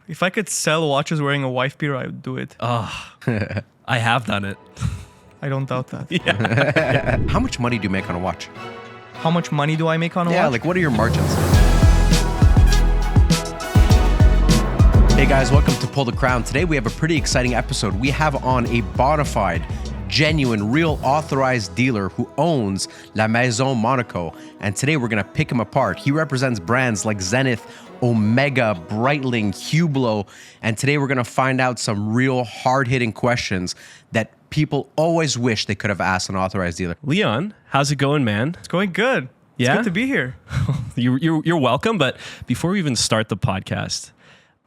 If I could sell watches wearing a wife beater, I would do it. Oh, I have done it. I don't doubt that. Yeah. How much money do you make on a watch? How much money do I make on a watch? Yeah, like what are your margins? Hey guys, welcome to Pull the Crown. Today we have a pretty exciting episode. We have on a bona fide, genuine, real authorized dealer who owns La Maison Monaco. And today we're going to pick him apart. He represents brands like Zenith, Omega, Breitling, Hublot. And today we're going to find out some real hard-hitting questions that people always wish they could have asked an authorized dealer. Leon, how's it going, man? It's going good. Yeah? It's good to be here. You're welcome. But before we even start the podcast,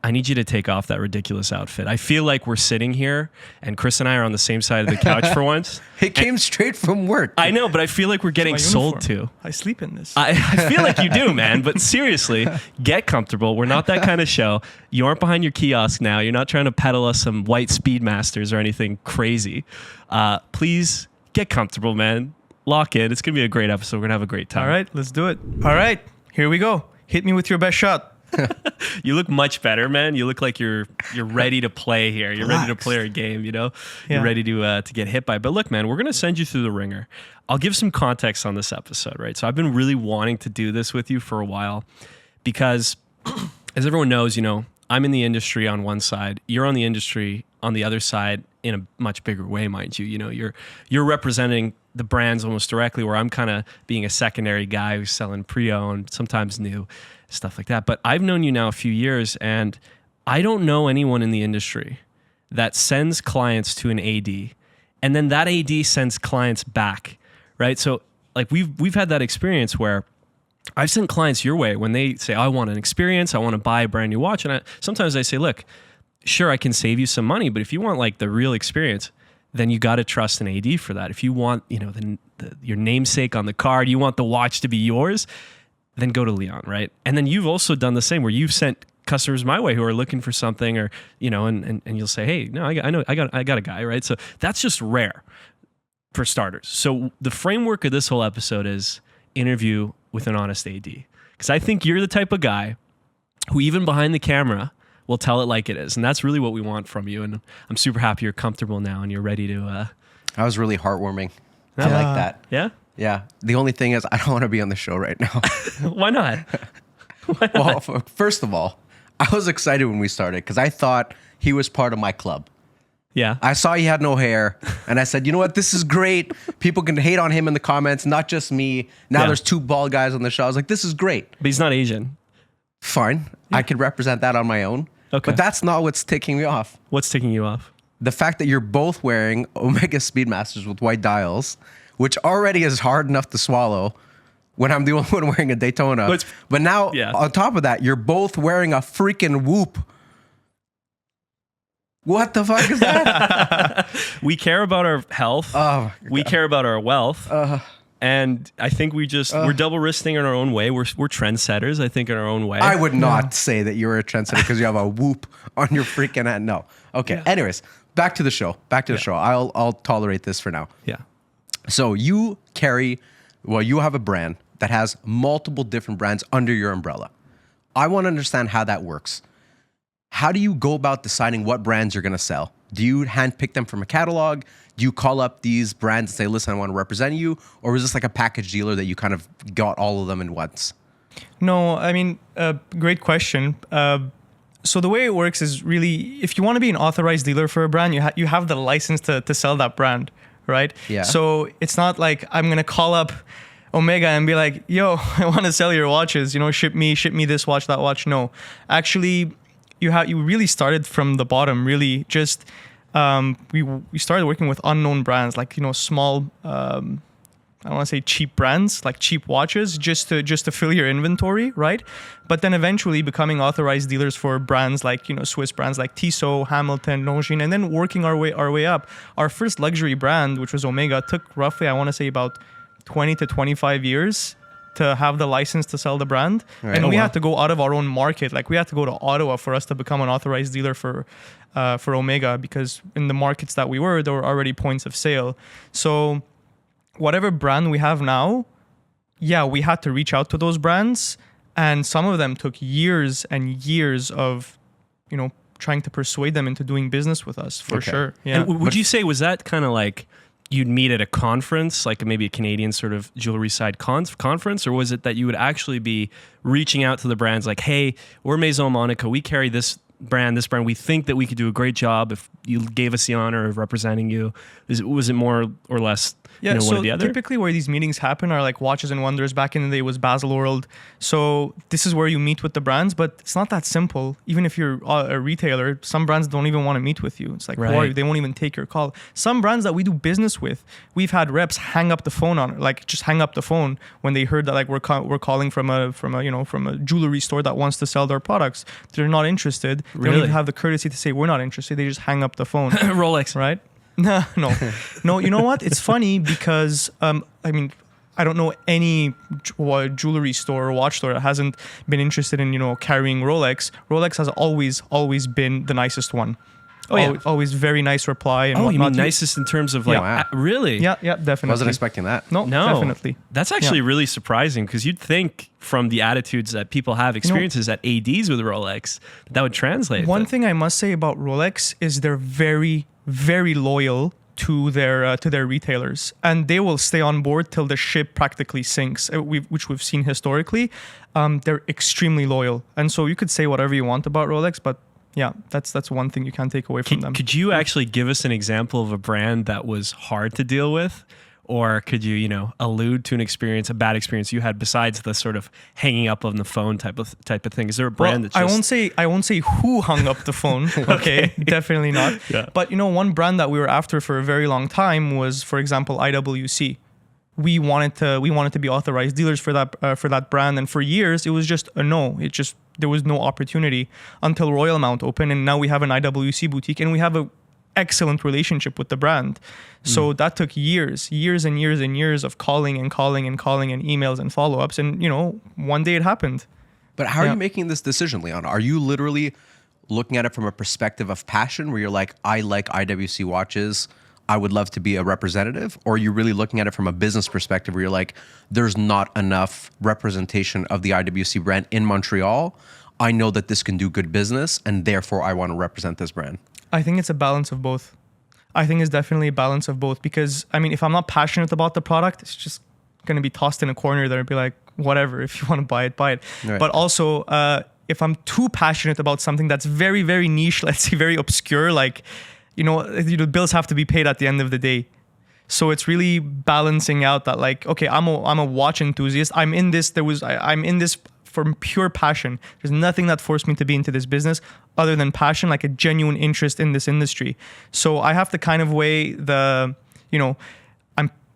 I need you to take off that ridiculous outfit. I feel like we're sitting here and Chris and I are on the same side of the couch for once. It came straight from work. I know, but I feel like we're getting sold to. I sleep in this. I feel like you do, man. But seriously, get comfortable. We're not that kind of show. You aren't behind your kiosk now. You're not trying to peddle us some white Speedmasters or anything crazy. Please get comfortable, man. Lock in. It's going to be a great episode. We're going to have a great time. All right, let's do it. All right, here we go. Hit me with your best shot. You look much better, man. You look like you're ready to play here. You're ready to play our game, you know? Yeah. You're ready to get hit by. But look, man, we're going to send you through the ringer. I'll give some context on this episode, right? So I've been really wanting to do this with you for a while because, as everyone knows, you know, I'm in the industry on one side. You're on the industry on the other side in a much bigger way, mind you. You know, you're representing the brands almost directly, where I'm kind of being a secondary guy who's selling pre-owned, sometimes new, stuff like that. But I've known you now a few years, and I don't know anyone in the industry that sends clients to an AD, and then that AD sends clients back, right? So like we've had that experience where I've sent clients your way when they say, I want an experience, I want to buy a brand new watch. And sometimes I say, look, sure, I can save you some money, but if you want like the real experience, then you got to trust an AD for that. If you want, you know, your namesake on the card, you want the watch to be yours, then go to Leon, right? And then you've also done the same where you've sent customers my way who are looking for something, or, you know, and you'll say, hey, no, I got a guy, right? So that's just rare for starters. So the framework of this whole episode is interview with an honest AD. Because I think you're the type of guy who even behind the camera will tell it like it is. And that's really what we want from you. And I'm super happy you're comfortable now and you're ready to... That was really heartwarming. I like that. Yeah? Yeah. The only thing is I don't want to be on the show right now. Why not? Why not? Well, first of all, I was excited when we started because I thought he was part of my club. Yeah. I saw he had no hair and I said, you know what? This is great. People can hate on him in the comments, not just me. Now there's two bald guys on the show. I was like, this is great. But he's not Asian. Fine. Yeah. I could represent that on my own. Okay. But that's not what's ticking me off. What's ticking you off? The fact that you're both wearing Omega Speedmasters with white dials, which already is hard enough to swallow when I'm the only one wearing a Daytona. But now, on top of that, you're both wearing a freaking Whoop. What the fuck is that? We care about our health. We care about our wealth. And I think we're double wristing in our own way. We're trendsetters, I think, in our own way. I would not say that you're a trendsetter because you have a Whoop on your freaking head. No. Okay. Yeah. Anyways, back to the show. Show. I'll tolerate this for now. Yeah. So you have a brand that has multiple different brands under your umbrella. I want to understand how that works. How do you go about deciding what brands you're going to sell? Do you handpick them from a catalog? Do you call up these brands and say, listen, I want to represent you? Or is this like a package dealer that you kind of got all of them in once? No, I mean, great question. So the way it works is really, if you want to be an authorized dealer for a brand, you have the license to sell that brand, right? Yeah. So it's not like I'm going to call up Omega and be like, yo, I want to sell your watches, you know, ship me this watch, that watch. No, actually, you really started from the bottom, really just... we started working with unknown brands, like, you know, small, I don't want to say cheap brands, like cheap watches, just to fill your inventory, right? But then eventually becoming authorized dealers for brands like, you know, Swiss brands like Tissot, Hamilton, Longines, and then working our way up. Our first luxury brand, which was Omega, took roughly, I want to say, about 20 to 25 years to have the license to sell the brand. Right. And we had to go out of our own market. Like, we had to go to Ottawa for us to become an authorized dealer for Omega, because in the markets that we were, there were already points of sale. So whatever brand we have now, we had to reach out to those brands, and some of them took years and years of trying to persuade them into doing business with us for Okay. sure. Yeah. And would you say, was that kind of like you'd meet at a conference, like maybe a Canadian sort of jewelry side conference, or was it that you would actually be reaching out to the brands like, hey, we're Maison Monaco, we carry this brand, we think that we could do a great job if you gave us the honor of representing you? Was it more or less Yeah, one so or the other? typically where these meetings happen are like Watches and Wonders. Back in the day it was Baselworld. So this is where you meet with the brands, but it's not that simple. Even if you're a retailer, some brands don't even want to meet with you. It's like, who are Right. you? They won't even take your call. Some brands that we do business with, we've had reps hang up the phone just hang up the phone when they heard that like we're calling from a jewelry store that wants to sell their products. They're not interested. They don't Really? even have the courtesy to say we're not interested. They just hang up the phone. Rolex. Right? No. You know what? It's funny because I don't know any jewelry store or watch store that hasn't been interested in carrying Rolex. Rolex has always been the nicest one. Oh, yeah. Always very nice reply and Oh, you mean whatnot. nicest in terms of like, Yeah. really? Yeah, definitely. Wasn't expecting that. No, No, definitely. That's actually really surprising because you'd think from the attitudes that people have, experiences at ADs with Rolex, that would translate. One thing I must say about Rolex is they're very, very loyal to their retailers, and they will stay on board till the ship practically sinks, which we've seen historically. They're extremely loyal, and so you could say whatever you want about Rolex, but yeah, that's one thing you can't take away from them. Could you actually give us an example of a brand that was hard to deal with? Or could you, allude to a bad experience you had besides the sort of hanging up on the phone type of thing? Is there a brand that's just... I won't say who hung up the phone. Okay, definitely not. Yeah. But one brand that we were after for a very long time was, for example, IWC. We wanted to be authorized dealers for that brand, and for years it was just a no. There was no opportunity until Royal Mount opened, and now we have an IWC boutique, and we have a excellent relationship with the brand. So that took years and years of calling and emails and follow-ups, and one day it happened. But how are you making this decision, Leon? Are you literally looking at it from a perspective of passion where you're like, I like IWC watches, I would love to be a representative? Or are you really looking at it from a business perspective where you're like, there's not enough representation of the IWC brand in Montreal. I know that this can do good business, and therefore I want to represent this brand. I think it's a balance of both. I think it's definitely a balance of both because, if I'm not passionate about the product, it's just going to be tossed in a corner there and be like, whatever, if you want to buy it, buy it. Right. But also, if I'm too passionate about something that's very, very niche, let's say very obscure, like, the bills have to be paid at the end of the day. So it's really balancing out that like, okay, I'm a watch enthusiast. I'm in this for pure passion. There's nothing that forced me to be into this business other than passion, like a genuine interest in this industry. So I have to kind of weigh I'm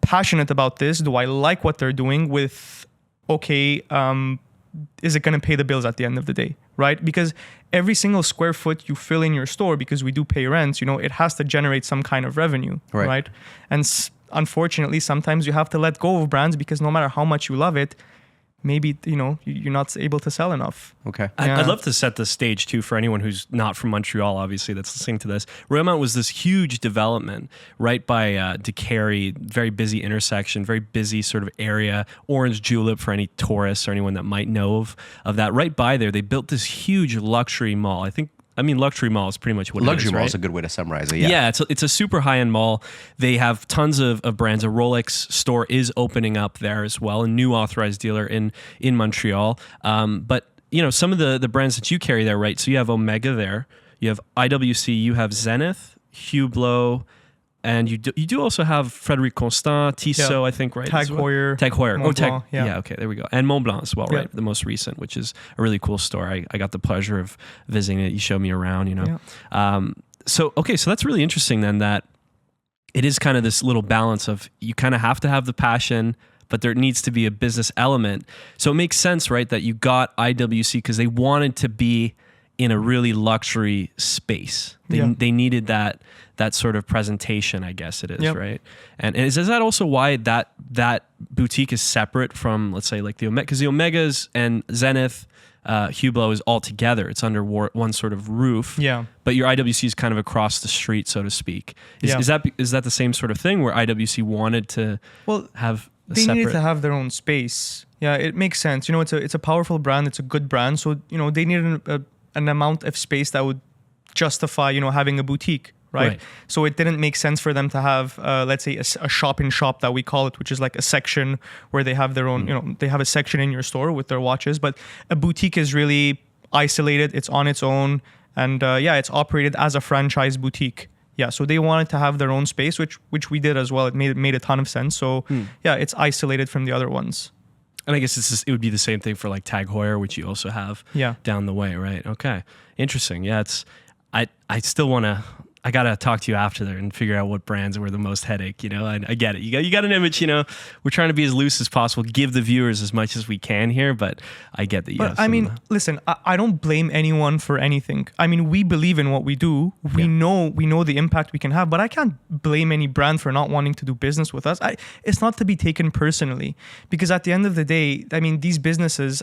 passionate about this. Do I like what they're doing with, is it going to pay the bills at the end of the day, right? Because every single square foot you fill in your store, because we do pay rents, it has to generate some kind of revenue, right? And unfortunately, sometimes you have to let go of brands because no matter how much you love it, maybe, you're not able to sell enough. Okay. I'd love to set the stage too for anyone who's not from Montreal, obviously, that's listening to this. Royal Mount was this huge development right by DeCarry, very busy intersection, very busy sort of area, orange julep for any tourists or anyone that might know of that. Right by there, they built this huge luxury mall. Luxury mall is pretty much what it is, Luxury mall right? is a good way to summarize it. Yeah, it's a super high-end mall. They have tons of brands. A Rolex store is opening up there as well, a new authorized dealer in Montreal. But some of the brands that you carry there, right? So you have Omega there, you have IWC, you have Zenith, Hublot, and you do also have Frederic Constant, Tissot, I think, right? Tag Heuer. Tag Heuer. Montblanc, Yeah, okay, there we go. And Montblanc as well, right? The most recent, which is a really cool store. I got the pleasure of visiting it. You showed me around, So that's really interesting then, that it is kind of this little balance of you kind of have to have the passion, but there needs to be a business element. So it makes sense, right, that you got IWC because they wanted to be in a really luxury space. They needed that sort of presentation, I guess it is, right? And is that also why that boutique is separate from, let's say, like the Omega? Because the Omegas and Zenith, Hublot is all together. It's under one sort of roof. Yeah. But your IWC is kind of across the street, so to speak. Is that the same sort of thing where IWC wanted to have a they separate... needed to have their own space. Yeah, it makes sense. It's a powerful brand. It's a good brand. So, they needed an amount of space that would justify, having a boutique. Right? So it didn't make sense for them to have, let's say, a shop in shop that we call it, which is like a section where they have their own, they have a section in your store with their watches. But a boutique is really isolated. It's on its own. And it's operated as a franchise boutique. Yeah, so they wanted to have their own space, which we did as well. It made a ton of sense. So it's isolated from the other ones. And I guess it would be the same thing for like Tag Heuer, which you also have down the way, right? Okay, interesting. Yeah, I still want to. I got to talk to you after there and figure out what brands were the most headache, I get it. You got an image, we're trying to be as loose as possible, give the viewers as much as we can here, but I get that you have some, listen, I don't blame anyone for anything. I mean, we believe in what we do. We know the impact we can have, but I can't blame any brand for not wanting to do business with us. It's not to be taken personally, because at the end of the day, I mean, these businesses,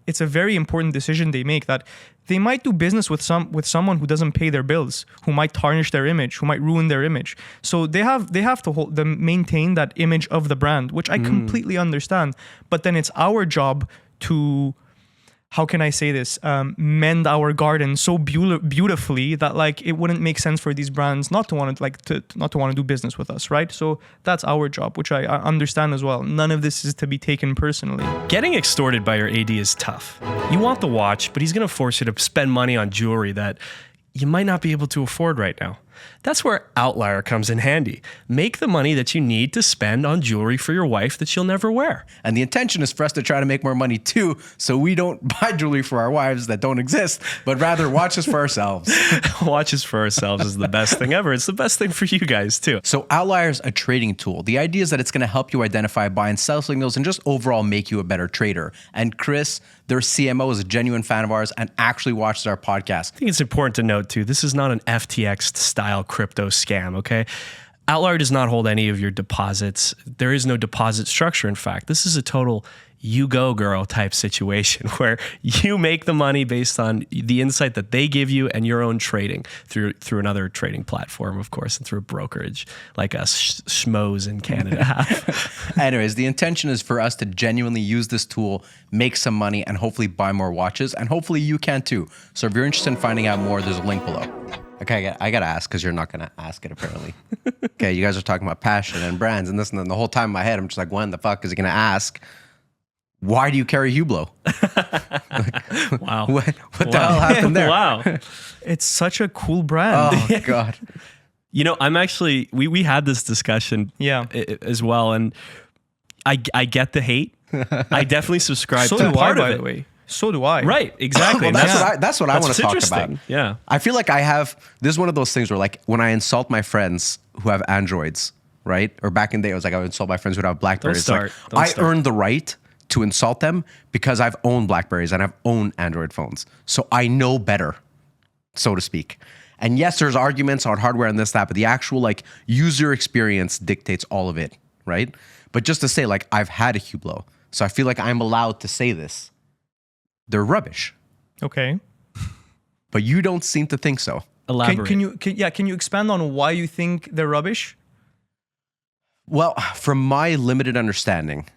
it's a very important decision they make, that they might do business with someone who doesn't pay their bills, who might tarnish their image, who might ruin their image. So they have to maintain that image of the brand, which I completely understand. But then it's our job to, how can I say this, mend our garden so beautifully that like it wouldn't make sense for these brands not to want to do business with us, right? So that's our job, which I understand as well. None of this is to be taken personally. Getting extorted by your AD is tough. You want the watch, but he's going to force you to spend money on jewelry that you might not be able to afford right now. That's where Outlier comes in handy. Make the money that you need to spend on jewelry for your wife that she'll never wear. And the intention is for us to try to make more money too, so we don't buy jewelry for our wives that don't exist, but rather watches for ourselves. Watches for ourselves is the best thing ever. It's the best thing for you guys too. So Outlier is a trading tool. The idea is that it's going to help you identify buy and sell signals and just overall make you a better trader. And Chris, their CMO, is a genuine fan of ours and actually watches our podcast. I think it's important to note too, this is not an FTX style crypto scam, okay? Outlier does not hold any of your deposits. There is no deposit structure, in fact. This is a total you go girl type situation where you make the money based on the insight that they give you and your own trading through another trading platform, of course, and through a brokerage like us schmoes in Canada have. Anyways, the intention is for us to genuinely use this tool, make some money, and hopefully buy more watches, and hopefully you can too. So if you're interested in finding out more, there's a link below. Okay, I gotta ask because you're not gonna ask it apparently. Okay, you guys are talking about passion and brands and this and then the whole time in my head I'm just like, when the fuck is he gonna ask? Why do you carry Hublot? Wow. What the hell happened there? Wow. It's such a cool brand. Oh God. I'm actually we had this discussion as well, and I get the hate. I definitely subscribe So to do I, part by of the it. way. So do I. Right, exactly. Well, that's what I want to talk interesting. about. Yeah. I feel like this is one of those things where like when I insult my friends who have Androids, right? Or back in the day, I was like, I would insult my friends who have Blackberries. Don't I start. earned the right to insult them because I've owned Blackberries and I've owned Android phones. So I know better, so to speak. And yes, there's arguments on hardware and this, that, but the actual like user experience dictates all of it, right? But just to say, like, I've had a Hublot, so I feel like I'm allowed to say this. They're rubbish. Okay. But you don't seem to think so. Elaborate. Can you expand on why you think they're rubbish? Well, from my limited understanding,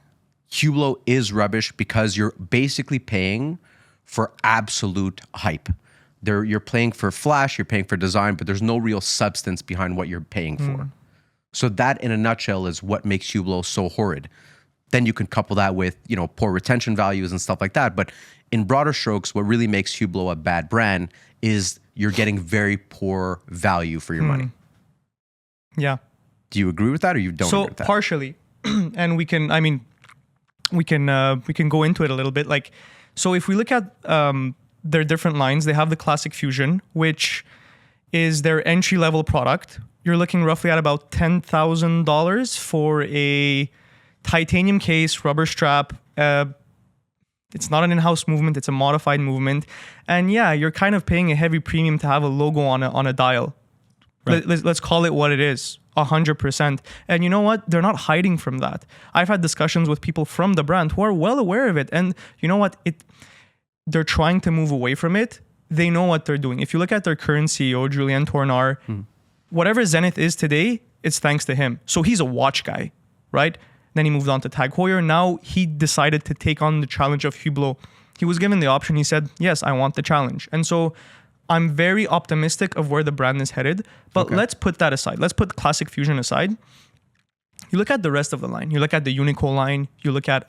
Hublot is rubbish because you're basically paying for absolute hype. You're paying for flash, you're paying for design, but there's no real substance behind what you're paying for. So that, in a nutshell, is what makes Hublot so horrid. Then you can couple that with, poor retention values and stuff like that. But in broader strokes, what really makes Hublot a bad brand is you're getting very poor value for your money. Yeah. Do you agree with that, or you don't agree with that? So partially, and we can go into it a little bit. Like, so if we look at their different lines, they have the Classic Fusion, which is their entry level product. You're looking roughly at about $10,000 for a titanium case, rubber strap. It's not an in-house movement; it's a modified movement, and yeah, you're kind of paying a heavy premium to have a logo on a dial. Right. Let's call it what it is, 100%. And you know what? They're not hiding from that. I've had discussions with people from the brand who are well aware of it, and you know what? They're trying to move away from it. They know what they're doing. If you look at their current CEO, Julien Tournard, whatever Zenith is today, it's thanks to him. So he's a watch guy, right? Then he moved on to Tag Heuer. Now he decided to take on the challenge of Hublot. He was given the option. He said, yes, I want the challenge. And so I'm very optimistic of where the brand is headed. But let's put that aside. Let's put Classic Fusion aside. You look at the rest of the line. You look at the Unico line. You look at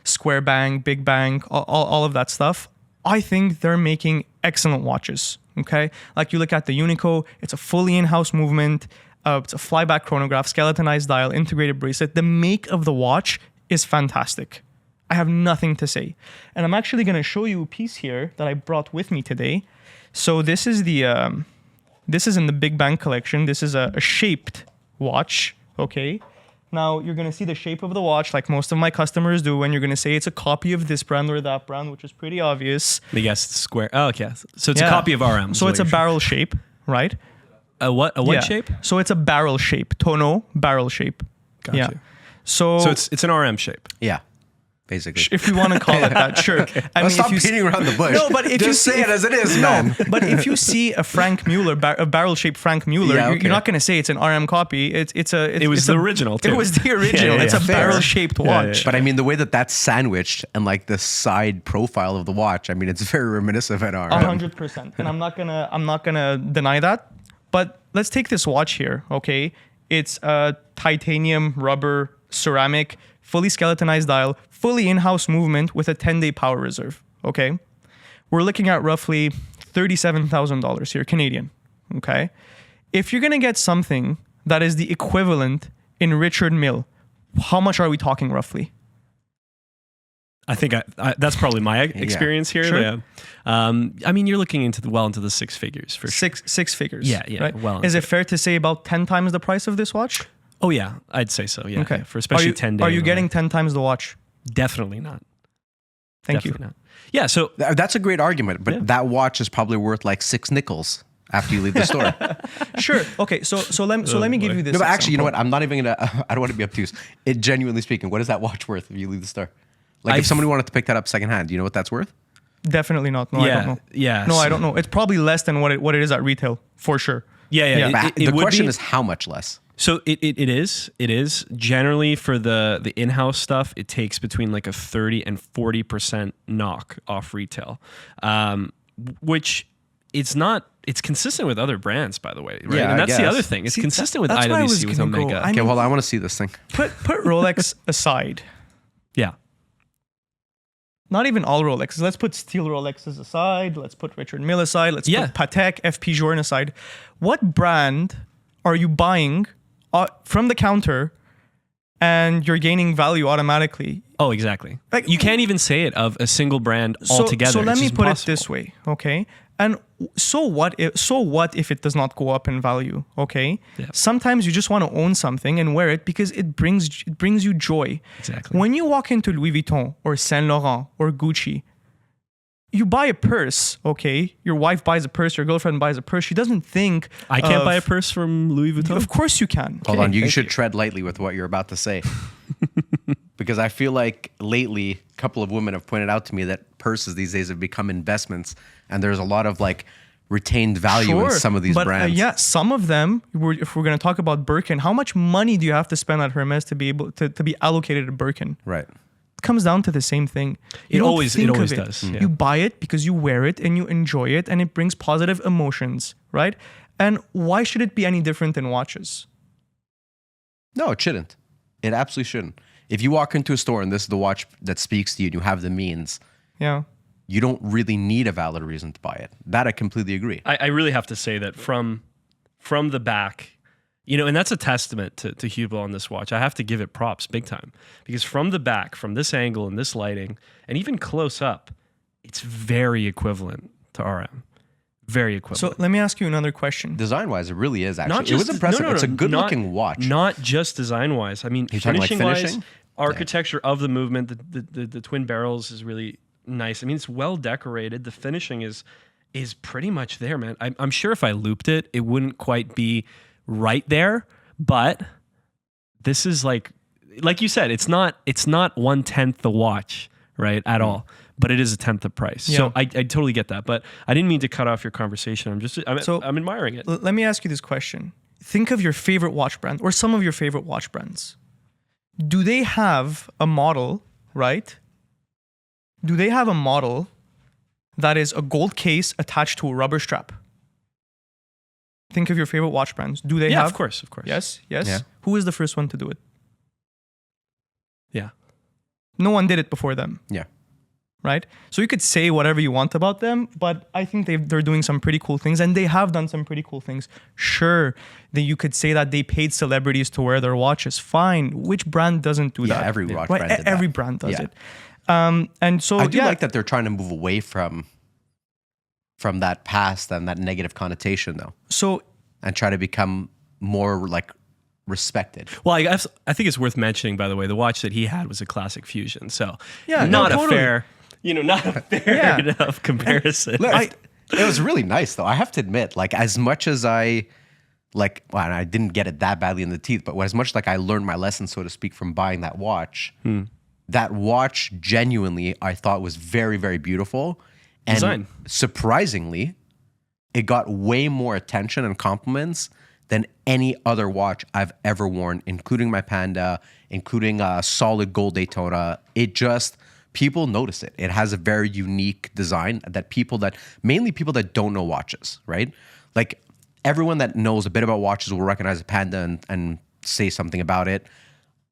Square Bang, Big Bang, all of that stuff. I think they're making excellent watches. Okay, like you look at the Unico, it's a fully in-house movement. It's a flyback chronograph, skeletonized dial, integrated bracelet. The make of the watch is fantastic. I have nothing to say. And I'm actually going to show you a piece here that I brought with me today. So this is this is in the Big Bang collection. This is a shaped watch, okay? Now, you're going to see the shape of the watch like most of my customers do, and you're going to say it's a copy of this brand or that brand, which is pretty obvious. Yes, it's square. Oh, okay. So it's a copy of RM. So it's a barrel shape, right? A what? A what shape? So it's a barrel shape. Tonneau, barrel shape. Gotcha. Yeah. So it's an RM shape. Yeah. Basically. If we want to call it that, sure. I mean, stop beating around the bush. No, but if just you say it as it is, man. But if you see a Frank Mueller, a barrel-shaped Frank Mueller, you're not going to say it's an RM copy. It was the original. Too. It was the original. Yeah. It's a barrel-shaped watch. But I mean, the way that's sandwiched and like the side profile of the watch, I mean, it's very reminiscent of an RM. 100%. And I'm not gonna deny that. But let's take this watch here. Okay, it's a titanium, rubber, ceramic, fully skeletonized dial, fully in-house movement with a 10-day power reserve, okay? We're looking at roughly $37,000 here, Canadian, okay? If you're gonna get something that is the equivalent in Richard Mille, how much are we talking roughly? I think that's probably my experience here. Sure. Yeah. I mean, you're looking into the six figures for sure. Six figures. Yeah. Right? Well, is it fair to say about 10 times the price of this watch? Oh yeah, I'd say so. Yeah. Okay. Yeah, for especially 10 days. Are you getting 10 times the watch? Definitely not. Thank you. Not. Yeah. So that's a great argument, but that watch is probably worth like 6 nickels after you leave the store. Sure. Okay. So let me give you this. No, but actually, example. you know what? I'm not even gonna. I don't want to be obtuse. It genuinely speaking, what is that watch worth if you leave the store? Like if somebody wanted to pick that up secondhand, do you know what that's worth? Definitely not. No, I don't know. Yeah. No, I don't know. It's probably less than what it is at retail, for sure. Yeah. The question is how much less? So it is generally for the in-house stuff. It takes between like a 30 and 40% knock off retail, which it's not. It's consistent with other brands, by the way. Right? Yeah, and that's the guess. other thing. It's consistent with that's where I was IWC with gonna go. Omega. I Okay, well, I want to see this thing. Put Rolex aside. Yeah. Not even all Rolexes. Let's put steel Rolexes aside. Let's put Richard Mille aside. Let's put Patek, FP Journe aside. What brand are you buying from the counter and you're gaining value automatically? Oh, exactly. Like, you can't even say it of a single brand altogether. So let It's me just put impossible. it this way, okay? And so what if it does not go up in value, okay? Yeah. Sometimes you just want to own something and wear it because it brings you joy. Exactly. When you walk into Louis Vuitton or Saint Laurent or Gucci, you buy a purse, okay? Your wife buys a purse, your girlfriend buys a purse. She doesn't think I can't buy a purse from Louis Vuitton. Of course you can. Hold on, you should tread lightly with what you're about to say. Because I feel like lately, a couple of women have pointed out to me that purses these days have become investments, and there's a lot of like retained value in some of these brands. Yeah, some of them. If we're going to talk about Birkin, how much money do you have to spend at Hermes to be able to be allocated to Birkin? Right. It comes down to the same thing. It always does. Yeah. You buy it because you wear it and you enjoy it, and it brings positive emotions, right? And why should it be any different than watches? No, it shouldn't. It absolutely shouldn't. If you walk into a store and this is the watch that speaks to you and you have the means, yeah, you don't really need a valid reason to buy it. That I completely agree. I really have to say that from the back, you know, and that's a testament to Hublot on this watch. I have to give it props big time, because from the back, from this angle and this lighting, and even close up, it's very equivalent to RM. Very equivalent. So let me ask you another question. Design-wise, it really is actually. Not just, it was impressive. No, it's a good-looking watch. Not just design-wise. I mean, You're talking like finishing-wise, finishing? architecture of the movement, the twin barrels is really nice. I mean, it's well decorated. The finishing is pretty much there, man. I'm sure if I looped it, it wouldn't quite be right there. But this is like you said, it's not 1/10 the watch, right, at all. But it is a 10th the price. Yeah. So I totally get that. But I didn't mean to cut off your conversation. I'm admiring it. Let me ask you this question. Think of your favorite watch brand or some of your favorite watch brands. Do they have a model, right? Do they have a model that is a gold case attached to a rubber strap. Think of your favorite watch brands. Do they have? Yeah, of course. Yes. Yeah. Who is the first one to do it? Yeah. No one did it before them. Yeah. Right? So you could say whatever you want about them, but I think they're doing some pretty cool things, and they have done some pretty cool things. Sure, then you could say that they paid celebrities to wear their watches. Fine. Which brand doesn't do that? Every watch Right? brand did Every that. brand does Yeah. it. And so I do like that they're trying to move away from that past and that negative connotation, though, So and try to become more like respected. Well, I think it's worth mentioning, by the way, the watch that he had was a classic Fusion. So Yeah, not no, a totally. fair, not a fair Yeah. enough comparison. Look, it was really nice, though. I have to admit, like, as much as I I didn't get it that badly in the teeth, but as much like I learned my lesson, so to speak, from buying that watch, that watch genuinely I thought was very, very beautiful. And Design. surprisingly, it got way more attention and compliments than any other watch I've ever worn, including my Panda, including a solid gold Daytona. People notice it. It has a very unique design that mainly people that don't know watches, right? Like everyone that knows a bit about watches will recognize a Panda and say something about it.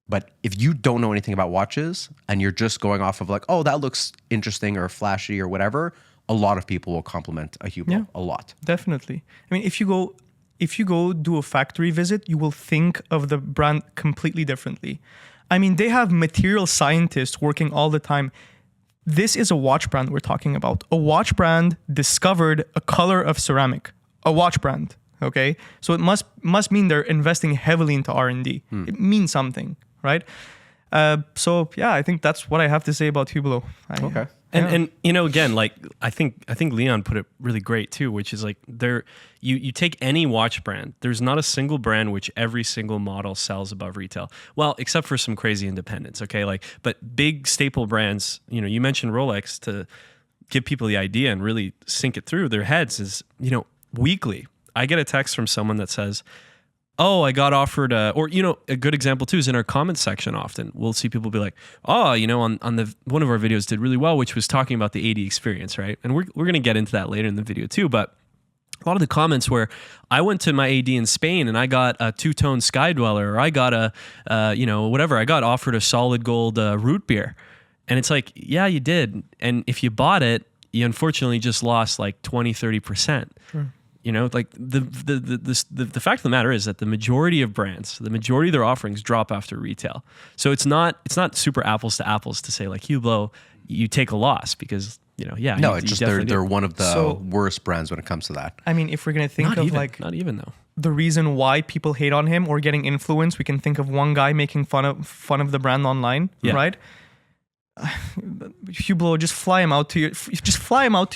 But if you don't know anything about watches and you're just going off of like, oh, that looks interesting or flashy or whatever, a lot of people will compliment a Hublot. A lot. definitely. I mean, if you go do a factory visit, you will think of the brand completely differently. I mean, they have material scientists working all the time. This is a watch brand we're talking about. A watch brand discovered a color of ceramic. A watch brand, okay? So it must mean they're investing heavily into R&D. It means something, right? So yeah, I think that's what I have to say about Hublot. Okay. And again, like I think Leon put it really great too, which is like you take any watch brand, there's not a single brand which every single model sells above retail. Well, except for some crazy independents, okay? But big staple brands, you mentioned Rolex to give people the idea and really sink it through their heads is, weekly, I get a text from someone that says, oh, I got offered a good example too is in our comments section. Often we'll see people be like, oh, on one of our videos did really well, which was talking about the AD experience, right? And we're going to get into that later in the video too. But a lot of the comments where I went to my AD in Spain and I got a two-tone Sky Dweller, or I got I got offered a solid gold root beer. And it's like, yeah, you did. And if you bought it, you unfortunately just lost like 20-30%. Sure. Like the fact of the matter is that the majority of brands, the majority of their offerings drop after retail. So it's not super apples to apples to say like Hublot, you take a loss because it's just they're one of the worst brands when it comes to that. I mean, if we're gonna think not even though the reason why people hate on him or getting influenced, we can think of one guy making fun of the brand online, right? Hublot, just fly him out to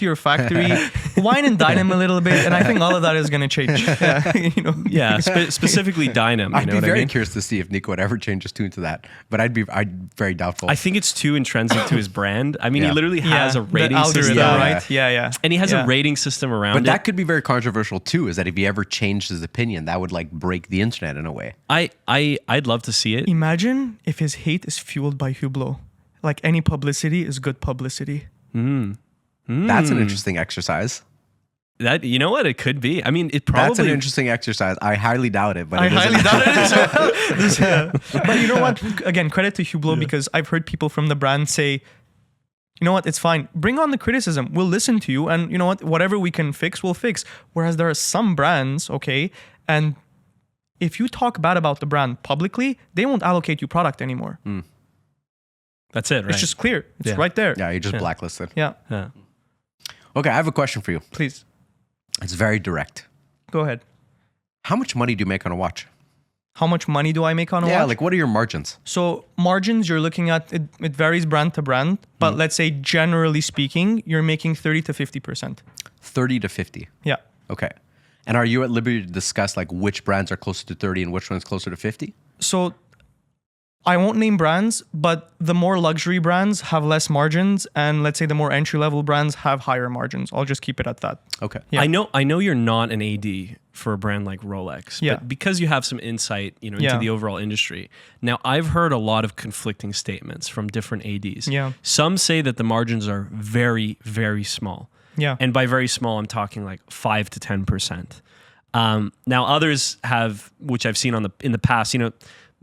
your factory, wine and dine him a little bit, and I think all of that is going to change. Specifically dine him. I'd be very curious to see if Nico would ever change his tune to that, but I'd very doubtful. I think it's too intrinsic to his brand. I mean, he literally has a rating system, right? Yeah. And he has a rating system around but that could be very controversial too. Is that if he ever changed his opinion, that would like break the internet in a way. I'd love to see it. Imagine if his hate is fueled by Hublot. Like any publicity is good publicity. That's an interesting exercise. That what it could be. I mean, it probably that's an interesting exercise. I highly doubt it, but I highly doubt it as well. But you know what? Again, credit to Hublot because I've heard people from the brand say, you know what? It's fine. Bring on the criticism. We'll listen to you, and you know what? Whatever we can fix, we'll fix. Whereas there are some brands, okay, and if you talk bad about the brand publicly, they won't allocate you product anymore. That's it, right? It's just clear. It's right there. Yeah, you're just blacklisted. Yeah. Okay, I have a question for you. Please. It's very direct. Go ahead. How much money do you make on a watch? How much money do I make on a watch? Yeah, like what are your margins? So margins, you're looking at, it varies brand to brand, but let's say generally speaking, you're making 30 to 50%. 30 to 50? Yeah. Okay. And are you at liberty to discuss like which brands are closer to 30 and which one's closer to 50? So I won't name brands, but the more luxury brands have less margins, and let's say the more entry-level brands have higher margins. I'll just keep it at that. Okay. Yeah. I know you're not an AD for a brand like Rolex, but because you have some insight, into the overall industry. Now, I've heard a lot of conflicting statements from different ADs. Yeah. Some say that the margins are very, very small. Yeah. And by very small, I'm talking like 5 to 10%. Now others have, which I've seen in the past,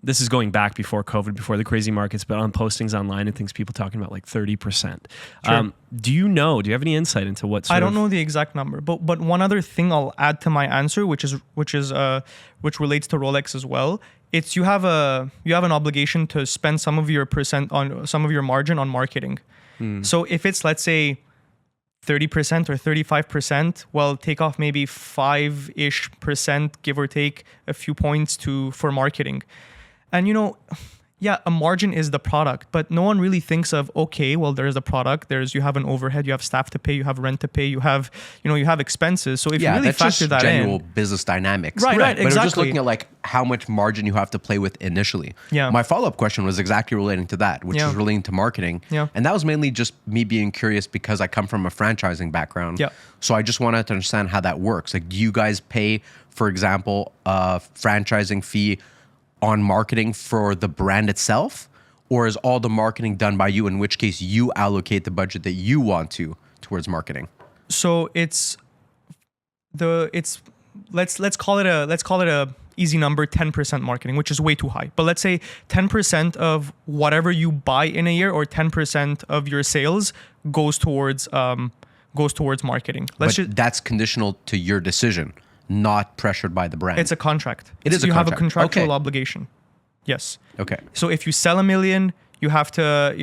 this is going back before COVID, before the crazy markets, but on postings online and things, people talking about like 30%. Sure. Do you have any insight into what sort I don't know the exact number, but one other thing I'll add to my answer, which relates to Rolex as well. It's you have an obligation to spend some of your margin on marketing. So if it's, let's say, 30% or 35%, well, take off maybe 5-ish%, give or take a few points for marketing. And a margin is the product, but no one really thinks of, okay, well, there's a product, you have an overhead, you have staff to pay, you have rent to pay, you have expenses. So if you really that's factor just that general in, business dynamics. Right, But exactly. we're just looking at like how much margin you have to play with initially. Yeah. My follow-up question was exactly relating to that, which is relating to marketing. Yeah. And that was mainly just me being curious because I come from a franchising background. Yeah. So I just wanted to understand how that works. Like, do you guys pay, for example, a franchising fee on marketing for the brand itself, or is all the marketing done by you, in which case you allocate the budget that you want towards marketing? So let's call it a easy number, 10% marketing, which is way too high. But let's say 10% of whatever you buy in a year, or 10% of your sales goes towards marketing. That's conditional to your decision, not pressured by the brand. It's a contract. It is a You have a contract. contractual Okay. obligation. Yes. Okay. So if you sell $1 million, you have to,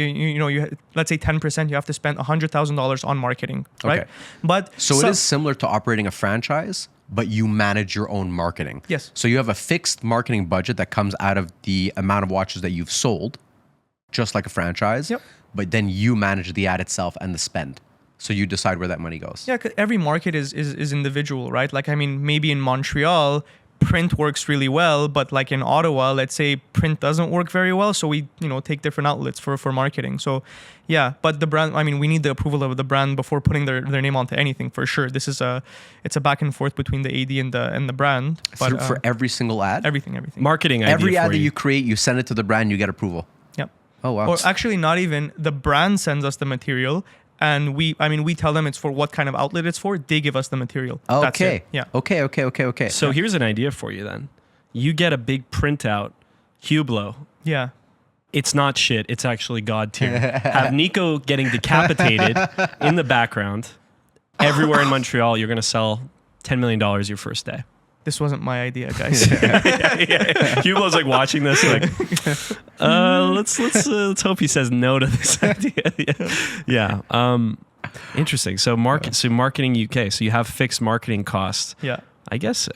let's say 10%, you have to spend $100,000 on marketing, right? Okay. But So it is similar to operating a franchise, but you manage your own marketing. Yes. So you have a fixed marketing budget that comes out of the amount of watches that you've sold, just like a franchise. Yep. But then you manage the ad itself and the spend. So you decide where that money goes. Yeah, 'cause every market is individual, right? Like, I mean, maybe in Montreal, print works really well, but like in Ottawa, let's say print doesn't work very well. So we, take different outlets for marketing. So yeah, but the brand, I mean, we need the approval of the brand before putting their name onto anything, for sure. It's a back and forth between the AD and the brand. But For every single ad? everything. marketing idea Every ad for that you create, you send it to the brand, you get approval. Yep. Oh, wow. Or actually not even, the brand sends us the material, and we tell them it's for what kind of outlet it's for. They give us the material. That's Okay. it. Yeah. Okay. So here's an idea for you then. You get a big printout, Hublot. Yeah. It's not shit. It's actually God tier. Have Nico getting decapitated in the background. Everywhere in Montreal, you're going to sell $10 million your first day. This wasn't my idea, guys. Hublot's like watching this, like, let's hope he says no to this idea. Yeah. Interesting. So marketing UK. So you have fixed marketing costs. Yeah. I guess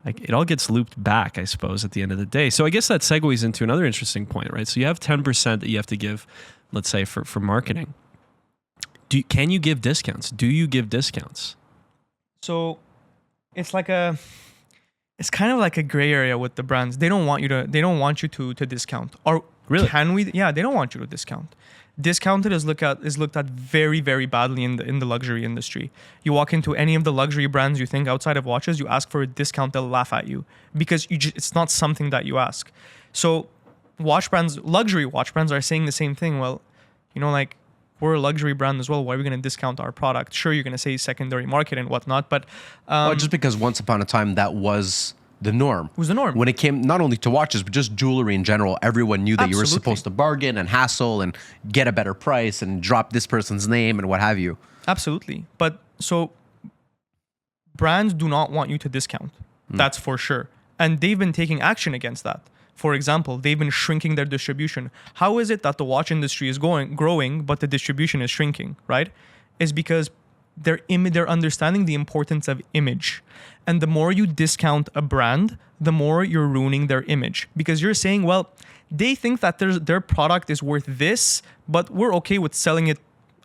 it all gets looped back, I suppose, at the end of the day. So I guess that segues into another interesting point, right? So you have 10% that you have to give, let's say, for marketing. Can you give discounts? Do you give discounts? So it's kind of like a gray area with the brands. They don't want you to discount. Or really? Can we? Yeah, they don't want you to discount. Discounted is looked at very, very badly in the luxury industry. You walk into any of the luxury brands you think outside of watches, you ask for a discount, they'll laugh at you because it's not something that you ask. So luxury watch brands are saying the same thing. Well, like, we're a luxury brand as well. Why are we going to discount our product? Sure, you're going to say secondary market and whatnot, but just because once upon a time that was the norm. It was the norm. When it came not only to watches, but just jewelry in general, everyone knew that you were Absolutely. supposed to bargain and hassle and get a better price and drop this person's name and what have you. Absolutely. But so brands do not want you to discount. That's for sure. And they've been taking action against that. For example, they've been shrinking their distribution. How is it that the watch industry is growing, but the distribution is shrinking, right? It's because they're understanding the importance of image. And the more you discount a brand, the more you're ruining their image. Because you're saying, well, they think that their product is worth this, but we're okay with selling it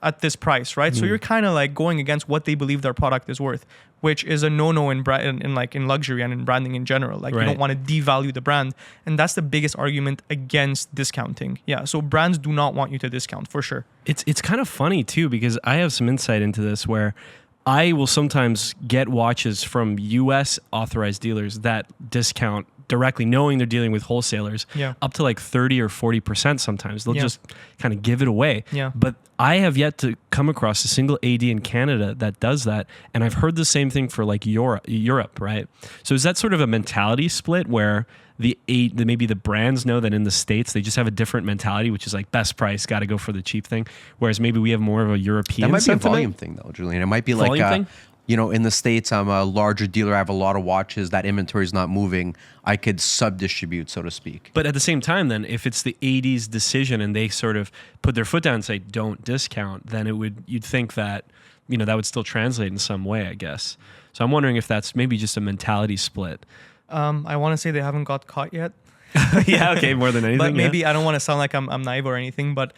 at this price, right? So you're kind of like going against what they believe their product is worth, which is a no-no in luxury and in branding in general. Like, Right. You don't want to devalue the brand, and that's the biggest argument against discounting. Yeah, so brands do not want you to discount for sure. It's kind of funny too, because I have some insight into this where I will sometimes get watches from US authorized dealers that discount directly, knowing they're dealing with wholesalers, up to like 30 or 40% sometimes. They'll just kind of give it away. Yeah. But I have yet to come across a single AD in Canada that does that. And I've heard the same thing for like Europe, right? So is that sort of a mentality split where maybe the brands know that in the States they just have a different mentality, which is like best price, got to go for the cheap thing, whereas maybe we have more of a European That might sentiment? be a volume thing though, Julian. It might be like Volume thing? in the States, I'm a larger dealer. I have a lot of watches. That inventory is not moving. I could sub-distribute, so to speak. But at the same time, then, if it's the AD's decision and they sort of put their foot down and say, don't discount, then you'd think that, that would still translate in some way, I guess. So I'm wondering if that's maybe just a mentality split. I want to say they haven't got caught yet. Yeah, okay, more than anything. But maybe I don't want to sound like I'm naive or anything, but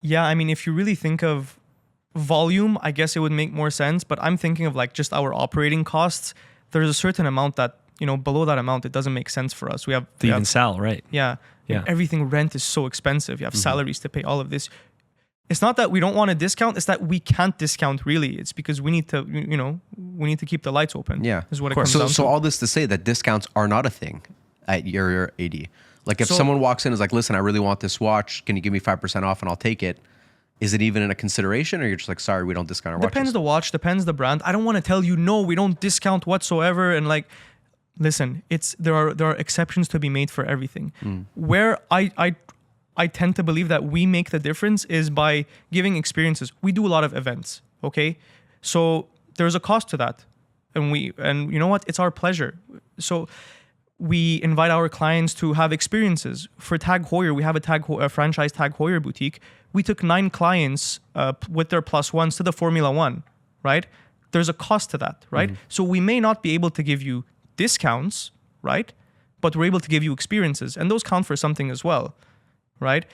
yeah, I mean, if you really think of volume, I guess it would make more sense, but I'm thinking of like just our operating costs. There's a certain amount that, below that amount, it doesn't make sense for us. We have even sell, right? Yeah. Yeah. Everything, rent is so expensive. You have salaries to pay, all of this. It's not that we don't want to discount, it's that we can't discount really. It's because we need to, we need to keep the lights open. Yeah. Is what it comes down to. So all this to say that discounts are not a thing at your AD. Like if someone walks in and is like, listen, I really want this watch. Can you give me 5% off and I'll take it? Is it even in a consideration, or you're just like, sorry, we don't discount our watches? Depends the watch, depends the brand. I don't want to tell you, no, we don't discount whatsoever. And like, listen, there are exceptions to be made for everything. Where I tend to believe that we make the difference is by giving experiences. We do a lot of events, okay? So there's a cost to that. And you know what? It's our pleasure. So we invite our clients to have experiences. For Tag Heuer, we have a franchise Tag Heuer boutique. We took 9 clients with their plus ones to the Formula One, right? There's a cost to that, right? So we may not be able to give you discounts, right? But we're able to give you experiences, and those count for something as well, right?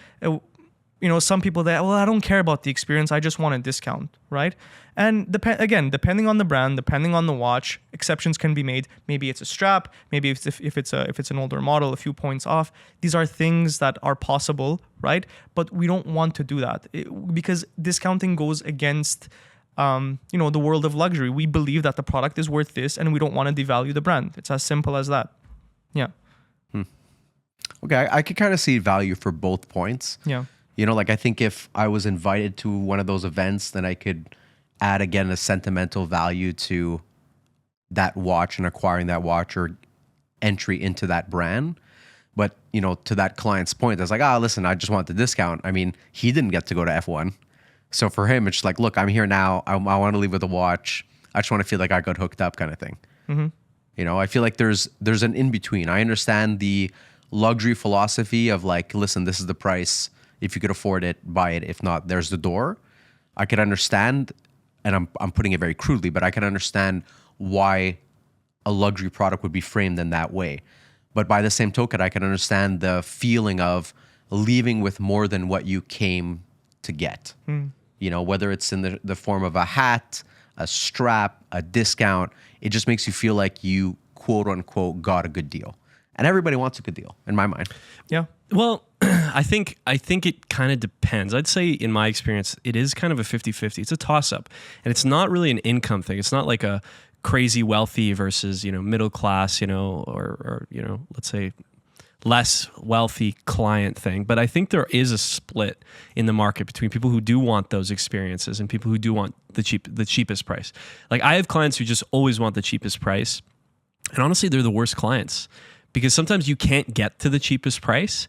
Some people that, well, I don't care about the experience, I just want a discount, right? And depending on the brand, depending on the watch, exceptions can be made. Maybe it's a strap, maybe if it's an older model, a few points off. These are things that are possible, right? But we don't want to do that because discounting goes against the world of luxury. We believe that the product is worth this, and we don't want to devalue the brand. It's as simple as that. Yeah. Okay, I could kind of see value for both points. Yeah. I think if I was invited to one of those events, then I could add again a sentimental value to that watch and acquiring that watch or entry into that brand. But, to that client's point, it's like, listen, I just want the discount. I mean, he didn't get to go to F1. So for him, it's like, look, I'm here now. I want to leave with a watch. I just want to feel like I got hooked up kind of thing. I feel like there's an in-between. I understand the luxury philosophy of like, listen, this is the price. If you could afford it, buy it. If not, there's the door. I could understand, and I'm putting it very crudely, but I can understand why a luxury product would be framed in that way. But by the same token, I can understand the feeling of leaving with more than what you came to get. Whether it's in the form of a hat, a strap, a discount, it just makes you feel like you, quote unquote, got a good deal. And everybody wants a good deal, in my mind. Yeah. Well, I think it kind of depends. I'd say in my experience, it is kind of a 50-50. It's a toss-up. And it's not really an income thing. It's not like a crazy wealthy versus, middle class, or let's say less wealthy client thing. But I think there is a split in the market between people who do want those experiences and people who do want the cheapest price. Like I have clients who just always want the cheapest price. And honestly, they're the worst clients. Because sometimes you can't get to the cheapest price,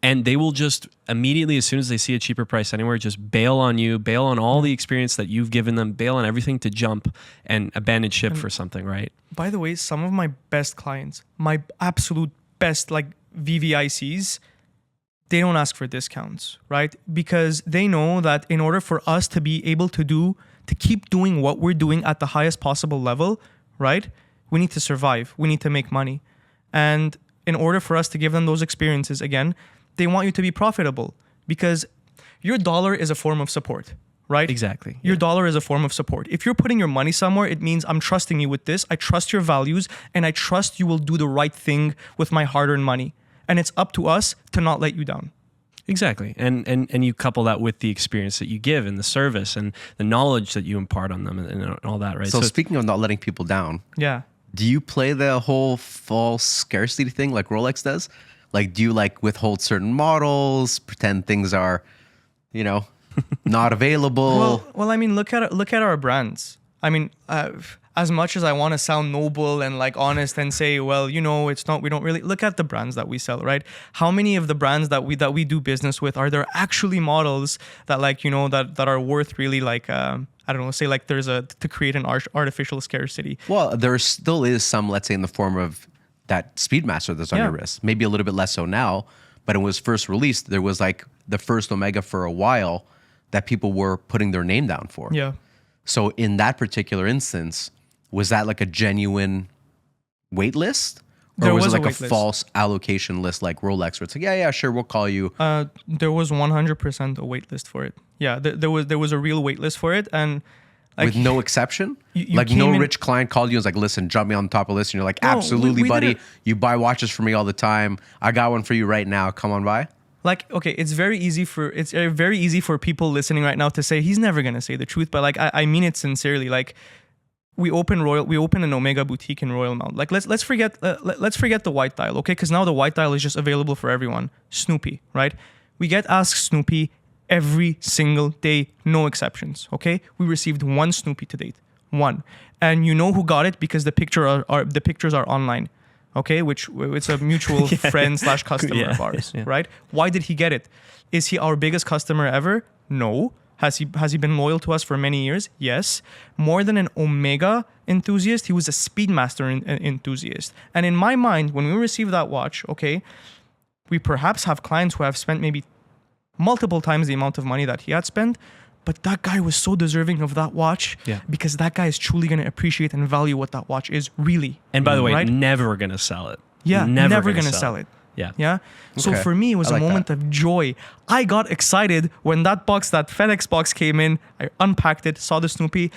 and they will just immediately, as soon as they see a cheaper price anywhere, just bail on you, bail on all the experience that you've given them, bail on everything to jump and abandon ship for something, right? By the way, some of my best clients, my absolute best like VVICs, they don't ask for discounts, right? Because they know that in order for us to be able to keep doing what we're doing at the highest possible level, right? We need to survive. We need to make money. And in order for us to give them those experiences, again, they want you to be profitable because your dollar is a form of support, right? Exactly. Your dollar is a form of support. If you're putting your money somewhere, it means I'm trusting you with this. I trust your values, and I trust you will do the right thing with my hard-earned money. And it's up to us to not let you down. Exactly. And you couple that with the experience that you give and the service and the knowledge that you impart on them and all that, right? So speaking of not letting people down, Yeah. do you play the whole false scarcity thing like Rolex does? Like, do you like withhold certain models, pretend things are, you know, not available? Well, I mean, look at our brands. I mean, as much as I want to sound noble and like honest and say, well, you know, it's not. We don't really look at the brands that we sell, right? How many of the brands that we do business with are there actually models that like, you know, that are worth really like I don't know, say like there's to create an artificial scarcity. Well, there still is some, let's say, in the form of that Speedmaster that's on your wrist. Maybe a little bit less so now, but it was first released. There was like the first Omega for a while that people were putting their name down for. Yeah. So in that particular instance, was that like a genuine wait list? Or There was it was a like a wait list. false allocation list like Rolex where it's like, yeah, sure, we'll call you. There was 100% a wait list for it. Yeah, there was a real wait list for it, and like, With no exception? you Like came no in- rich client called you and was like, listen, jump me on the top of the list. And you're like, No, absolutely, we buddy. didn't- You buy watches for me all the time. I got one for you right now. Come on by. like okay, it's very easy for people listening right now to say he's never gonna say the truth, but like I mean it sincerely. Like we open an Omega boutique in Royal Mount. Like let's forget the white dial, okay? Because now the white dial is just available for everyone. Snoopy, right? We get asked Snoopy every single day, no exceptions. Okay, we received one Snoopy to date, one, and you know who got it because the pictures are online. Okay, which it's a mutual friend / customer of ours, right? Why did he get it? Is he our biggest customer ever? No. Has he been loyal to us for many years? Yes. More than an Omega enthusiast, he was a Speedmaster enthusiast. And in my mind, when we receive that watch, okay, we perhaps have clients who have spent maybe multiple times the amount of money that he had spent, but that guy was so deserving of that watch because that guy is truly going to appreciate and value what that watch is really. And by the way, right? never going to sell it. Yeah, never going to sell sell it. Yeah. Yeah. So Okay. for me, it was I a like moment of joy. I got excited when that FedEx box came in. I unpacked it, saw the Snoopy.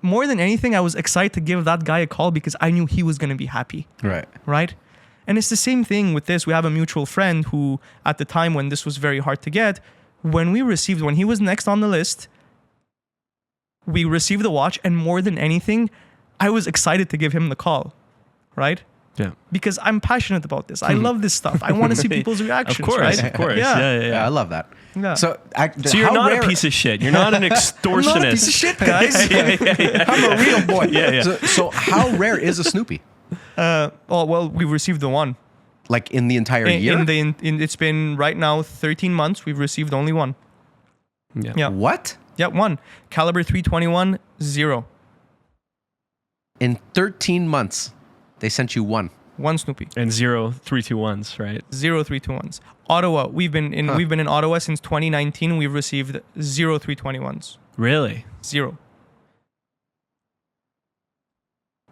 More than anything, I was excited to give that guy a call because I knew he was going to be happy. Right. Right. And it's the same thing with this. We have a mutual friend who, at the time when this was very hard to get, when he was next on the list, we received the watch. And more than anything, I was excited to give him the call. Right. Yeah. Because I'm passionate about this. I love this stuff. I want to see people's reactions. Of course, right? of course. Yeah. Yeah. I love that. Yeah. So you're how not rare- a piece of shit. You're not an extortionist. I'm not a piece of shit, guys. I'm a real boy. Yeah. So how rare is a Snoopy? Well, we received the one. Like in the entire year? It's been right now 13 months. We've received only one. Yeah. What? Yeah, one. Caliber 321, 0. In 13 months, they sent you one. One Snoopy. And 0 321s, right? 0 321s. Ottawa. We've been in Ottawa since 2019. We've received 0 321s. Really? 0.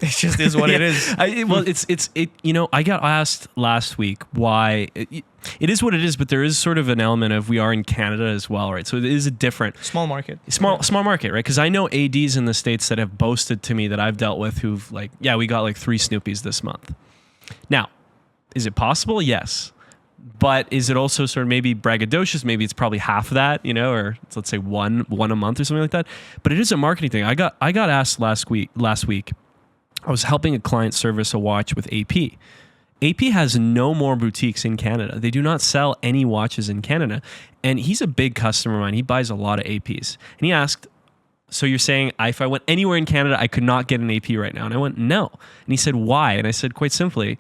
It just is what it is. I got asked last week why it is what it is, but there is sort of an element of we are in Canada as well, right? So it is a different Small market. small market, right? Because I know ADs in the States that have boasted to me that I've dealt with who've like, yeah, we got like 3 Snoopies this month. Now, is it possible? Yes. But is it also sort of maybe braggadocious? Maybe it's probably half of that, or let's say one a month or something like that. But it is a marketing thing. I got asked last week. I was helping a client service a watch with AP. AP has no more boutiques in Canada. They do not sell any watches in Canada. And he's a big customer of mine. He buys a lot of APs. And he asked, so you're saying if I went anywhere in Canada, I could not get an AP right now? And I went, no. And he said, why? And I said, quite simply,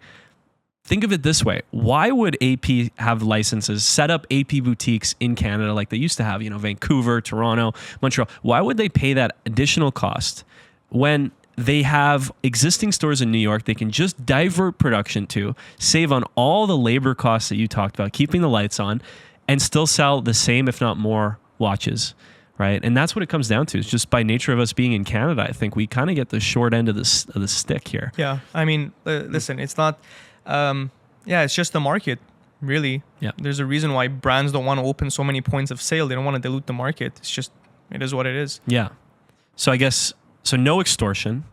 think of it this way. Why would AP have licenses, set up AP boutiques in Canada like they used to have, Vancouver, Toronto, Montreal? Why would they pay that additional cost when they have existing stores in New York they can just divert production to, save on all the labor costs that you talked about, keeping the lights on, and still sell the same, if not more, watches, right? And that's what it comes down to. It's just by nature of us being in Canada, I think we kind of get the short end of the stick here. Yeah. I mean, listen, it's not... it's just the market, really. Yeah. There's a reason why brands don't want to open so many points of sale. They don't want to dilute the market. It is what it is. Yeah. So I guess... So no extortion.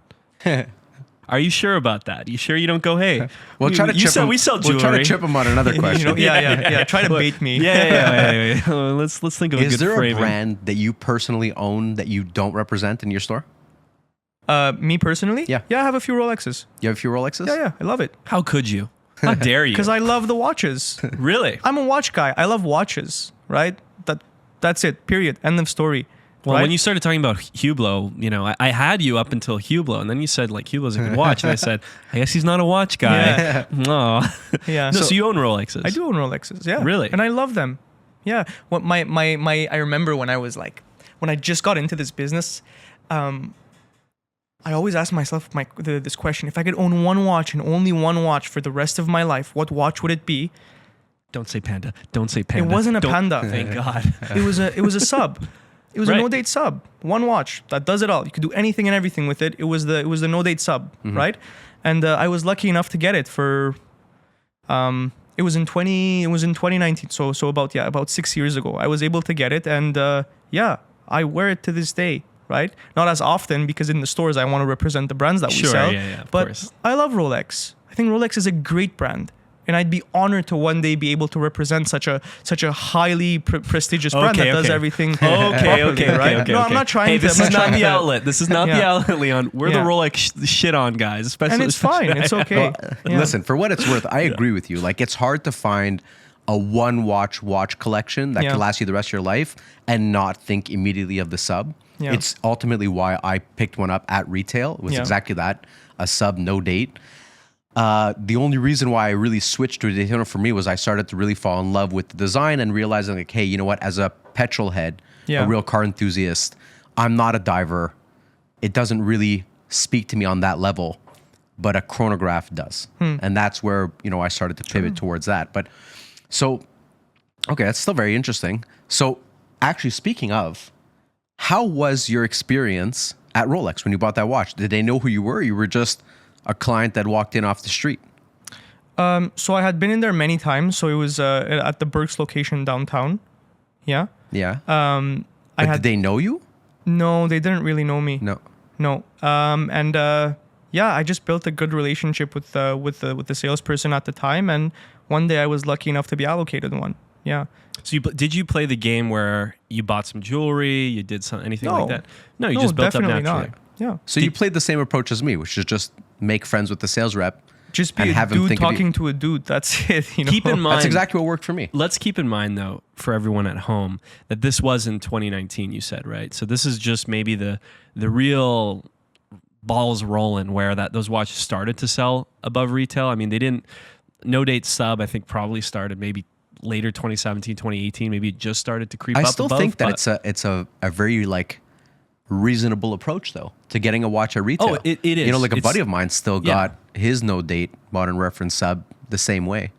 Are you sure about that? You sure you don't go, hey, We'll try to chip him. we sell jewelry. We'll try to chip him on another question. Yeah. Try to bait me. Yeah. Let's think of a good Is there framing. a brand that you personally own that you don't represent in your store? Me personally? Yeah. Yeah, I have a few Rolexes. You have a few Rolexes? Yeah, I love it. How could you? How dare you? Because I love the watches. Really? I'm a watch guy. I love watches, right? That's it, period. End of story. Well, right? when you started talking about Hublot, I had you up until Hublot, and then you said like Hublot's a good watch, and I said, I guess he's not a watch guy. Yeah. Oh. Yeah. No, so you own Rolexes? I do own Rolexes, yeah. Really? And I love them. Yeah. What I remember when I just got into this business, I always ask myself this question: if I could own one watch and only one watch for the rest of my life, what watch would it be? Don't say Panda. Don't say Panda. It wasn't a Panda. Thank God. It was a sub. It was Right. a no-date sub. One watch that does it all. You could do anything and everything with it. It was the no-date sub, right? And I was lucky enough to get it for. It was in 2019. So about 6 years ago, I was able to get it, and I wear it to this day. Right? Not as often because in the stores I want to represent the brands that we Sure, sell. yeah, of but course. I love Rolex. I think Rolex is a great brand. And I'd be honored to one day be able to represent such a highly prestigious brand that does everything properly, right? No, I'm not trying Hey, to. this I'm is not not trying the to- outlet. This is not the Yeah. outlet, Leon. We're the Yeah. Rolex shit on guys, especially. And it's fine. It's okay. Yeah. Listen, for what it's worth, I agree with you. Like, it's hard to find a one watch collection that Yeah. can last you the rest of your life and not think immediately of the sub. Yeah. It's ultimately why I picked one up at retail. It was Yeah. exactly that, a sub, no date. The only reason why I really switched to a Daytona for me was I started to really fall in love with the design and realizing like, hey, you know what? As a petrol head, Yeah. a real car enthusiast, I'm not a diver. It doesn't really speak to me on that level, but a chronograph does. And that's where, I started to pivot towards that. But so, okay, that's still very interesting. So actually speaking of, how was your experience at Rolex when you bought that watch? Did they know who you were? You were just a client that walked in off the street. So I had been in there many times. So it was at the Berks location downtown. Yeah. Yeah. I had did they know you? no, they didn't really know me. No. I just built a good relationship with the salesperson at the time, and one day I was lucky enough to be allocated one. Yeah. So did you play the game where you bought some jewelry, you did anything No. like that? No, you just built up definitely naturally. not. Yeah. So you played the same approach as me, which is just make friends with the sales rep. Just be and a have him dude think of you. talking to a dude. That's it. You know. Keep in mind, That's exactly what worked for me. let's keep in mind though, for everyone at home, that this was in 2019. You said, right? So this is just maybe the real balls rolling where those watches started to sell above retail. I mean, they didn't. No date sub, I think, probably started maybe later 2017, 2018. Maybe it just started to creep up. I still above, think that but- it's a very reasonable approach though to getting a watch at retail. Oh, it is. You know, like a It's- buddy of mine still yeah. got his no date modern reference sub the same way.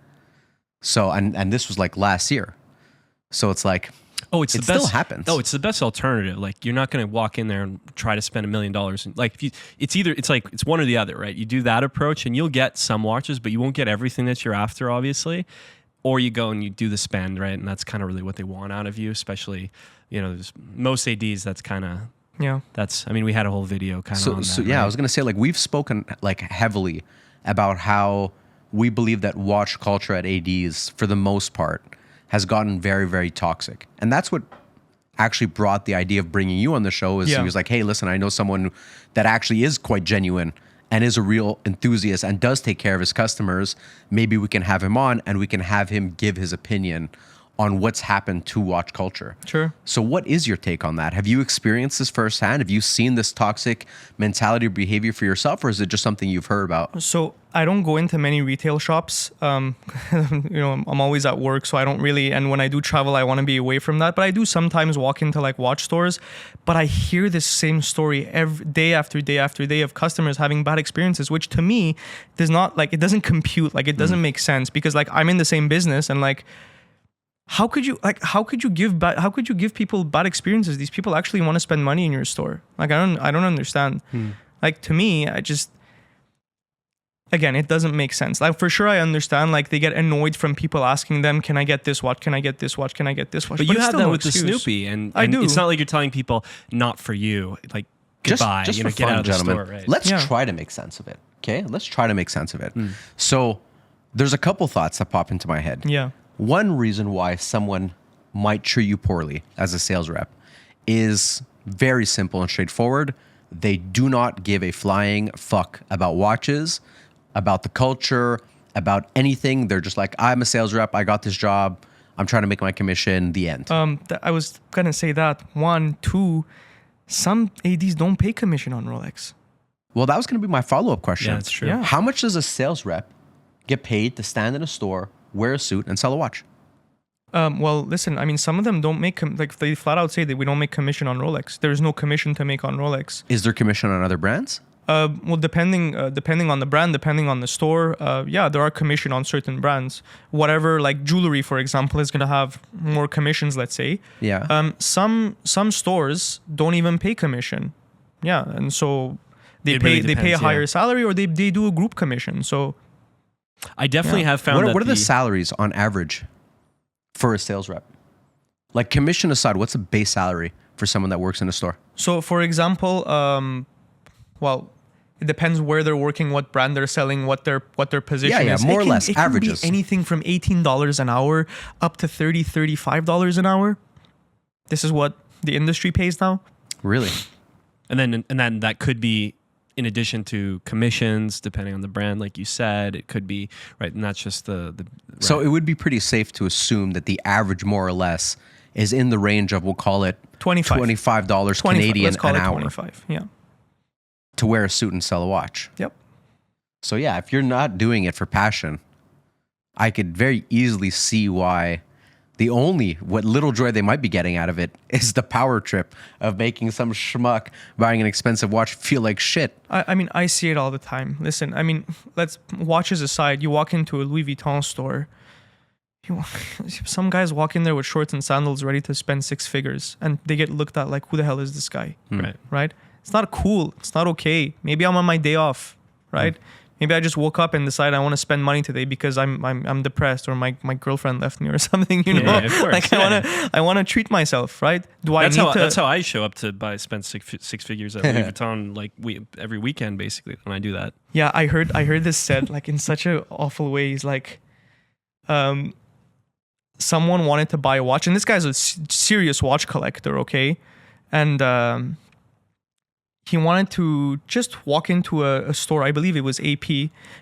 So and this was like last year. So it's like, Oh, it's it the best. still happens. Oh, it's the best alternative. Like you're not going to walk in there and try to spend $1 million. And like if you, it's one or the other, right? You do that approach and you'll get some watches, but you won't get everything that you're after, obviously. Or you go and you do the spend, right? And that's kind of really what they want out of you, especially, there's most ADs. That's kind of Yeah. I mean, we had a whole video kind of on that. So yeah, I right? was gonna say like we've spoken like heavily about how we believe that watch culture at ADs for the most part has gotten very, very toxic, and that's what actually brought the idea of bringing you on the show. Is Yeah. he was like, hey, listen, I know someone that actually is quite genuine and is a real enthusiast and does take care of his customers. Maybe we can have him on and we can have him give his opinion on what's happened to watch culture. Sure. So what is your take on that? Have you experienced this firsthand? Have you seen this toxic mentality or behavior for yourself, or is it just something you've heard about? So I don't go into many retail shops. I'm always at work, so I don't really. And when I do travel, I want to be away from that. But I do sometimes walk into like watch stores. But I hear this same story every day after day after day of customers having bad experiences, which to me does not it doesn't compute. Like it doesn't make sense because like I'm in the same business and like. How could you give people bad experiences? These people actually want to spend money in your store. Like I don't understand. Like to me, again, it doesn't make sense. Like for sure I understand like they get annoyed from people asking them, can I get this watch? Can I get this watch? Can I get this watch? But you it's have still that no with excuse. the Snoopy, and I do. It's not like you're telling people not for you. Like goodbye. Just you know, for get fun, out of the gentlemen. store. Right. Let's Yeah. try to make sense of it. Okay, let's try to make sense of it. So there's a couple thoughts that pop into my head. Yeah. One reason why someone might treat you poorly as a sales rep is very simple and straightforward. They do not give a flying fuck about watches, about the culture, about anything. They're just like, I'm a sales rep. I got this job. I'm trying to make my commission. The end. I was gonna say that. 1, 2, some ADs don't pay commission on Rolex. Well, that was going to be my follow-up question. Yeah, that's true. Yeah. How much does a sales rep get paid to stand in a store, wear a suit, and sell a watch? Well, listen. I mean, some of them don't make like they flat out say that we don't make commission on Rolex. There is no commission to make on Rolex. Is there commission on other brands? Well, depending on the brand, depending on the store, yeah, there are commission on certain brands. Whatever, like jewelry, for example, is gonna have more commissions. Let's say. Yeah. Some stores don't even pay commission. Yeah, and so they It pay really they pay a depends, yeah. higher salary, or they do a group commission. So I definitely have found that What are the salaries on average for a sales rep? Like commission aside, what's the base salary for someone that works in a store? So, for example, well, it depends where they're working, what brand they're selling, what their position Yeah, is. more or It can- less, it can averages. be anything from $18 an hour up to $35 an hour. This is what the industry pays now. Really? and then that could be in addition to commissions, depending on the brand, like you said. It could be right, and that's just the So it would be pretty safe to assume that the average, more or less, is in the range of, we'll call it $25. $25 Canadian Let's call an it hour 25. Yeah. to wear a suit and sell a watch. Yep. So yeah, if you're not doing it for passion, I could very easily see why what little joy they might be getting out of it is the power trip of making some schmuck buying an expensive watch feel like shit. I mean, I see it all the time. Listen, I mean, watches aside, you walk into a Louis Vuitton store, some guys walk in there with shorts and sandals ready to spend 6 figures, and they get looked at like, who the hell is this guy? right. Right? It's not cool. It's not okay. Maybe I'm on my day off, right? Maybe I just woke up and decided I want to spend money today because I'm depressed, or my girlfriend left me or something, you know? Yeah, of course, like yeah. I want to treat myself, right? Do I That's need how to that's how I show up to spend six figures at Louis Vuitton like every weekend basically when I do that. Yeah, I heard this said like in such a awful way. He's like, someone wanted to buy a watch, and this guy's a serious watch collector, okay? And he wanted to just walk into a store, I believe it was AP,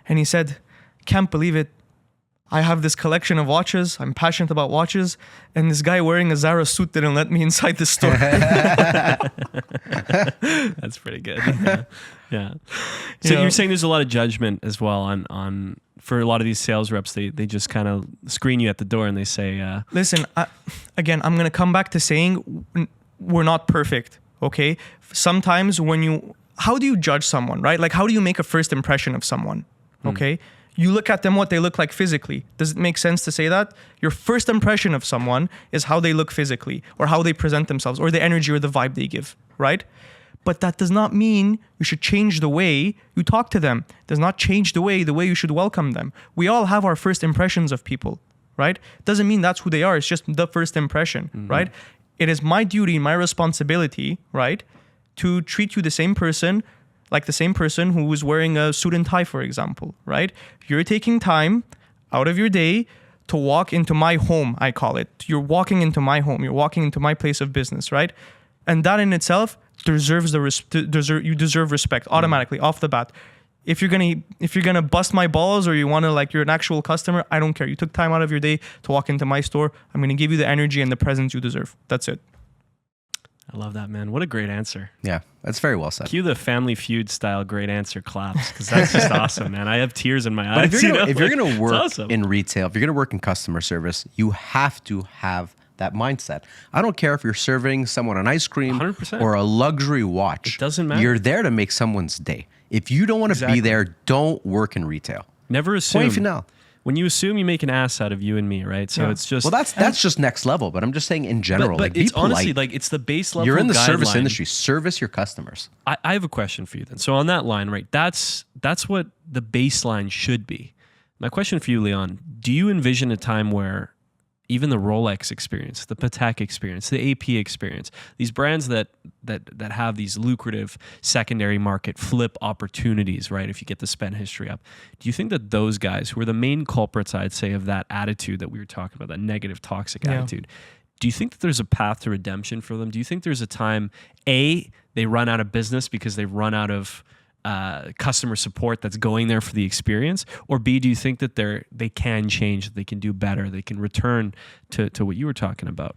and he said, can't believe it. I have this collection of watches. I'm passionate about watches, and this guy wearing a Zara suit didn't let me inside the store. That's pretty good. Yeah. So Yeah. you're saying there's a lot of judgment as well on for a lot of these sales reps. They just kind of screen you at the door and they say, Listen, again, I'm going to come back to saying we're not perfect, okay? Sometimes how do you judge someone, right? Like, how do you make a first impression of someone, okay? You look at them, what they look like physically. Does it make sense to say that? Your first impression of someone is how they look physically, or how they present themselves, or the energy or the vibe they give, right? But that does not mean you should change the way you talk to them. It does not change the way you should welcome them. We all have our first impressions of people, right? Doesn't mean that's who they are. It's just the first impression, right? It is my duty, my responsibility, right, to treat you the same person, like the same person who was wearing a suit and tie, for example, right? You're taking time out of your day to walk into my home, I call it. You're walking into my home. You're walking into my place of business, right? And that in itself deserves you deserve respect automatically off the bat. If you're gonna bust my balls, or you're an actual customer, I don't care. You took time out of your day to walk into my store. I'm gonna give you the energy and the presence you deserve. That's it. I love that, man. What a great answer. Yeah, that's very well said. Cue the Family Feud style great answer claps, because that's just awesome, man. I have tears in my eyes. But if you're gonna it's work awesome. in retail, if you're gonna work in customer service, you have to have that mindset. I don't care if you're serving someone an ice cream 100%. or a luxury watch. It doesn't matter. You're there to make someone's day. If you don't want to Exactly. be there, don't work in retail. Never assume. Point final. When you assume, you make an ass out of you and me, right? So Yeah. it's just Well, that's just next level. But I'm just saying in general, but like be it's polite. honestly like it's the base level. You're in the service guideline. industry. Service your customers. I have a question for you then. So on that line, right? That's what the baseline should be. My question for you, Leon: do you envision a time where even the Rolex experience, the Patek experience, the AP experience, these brands that have these lucrative secondary market flip opportunities, right? If you get the spend history up, do you think that those guys who are the main culprits, I'd say, of that attitude that we were talking about, that negative, toxic attitude, do you think that there's a path to redemption for them? Do you think there's a time, A, they run out of business because they've run out of customer support that's going there for the experience, or B, do you think that they can change, that they can do better, they can return to what you were talking about?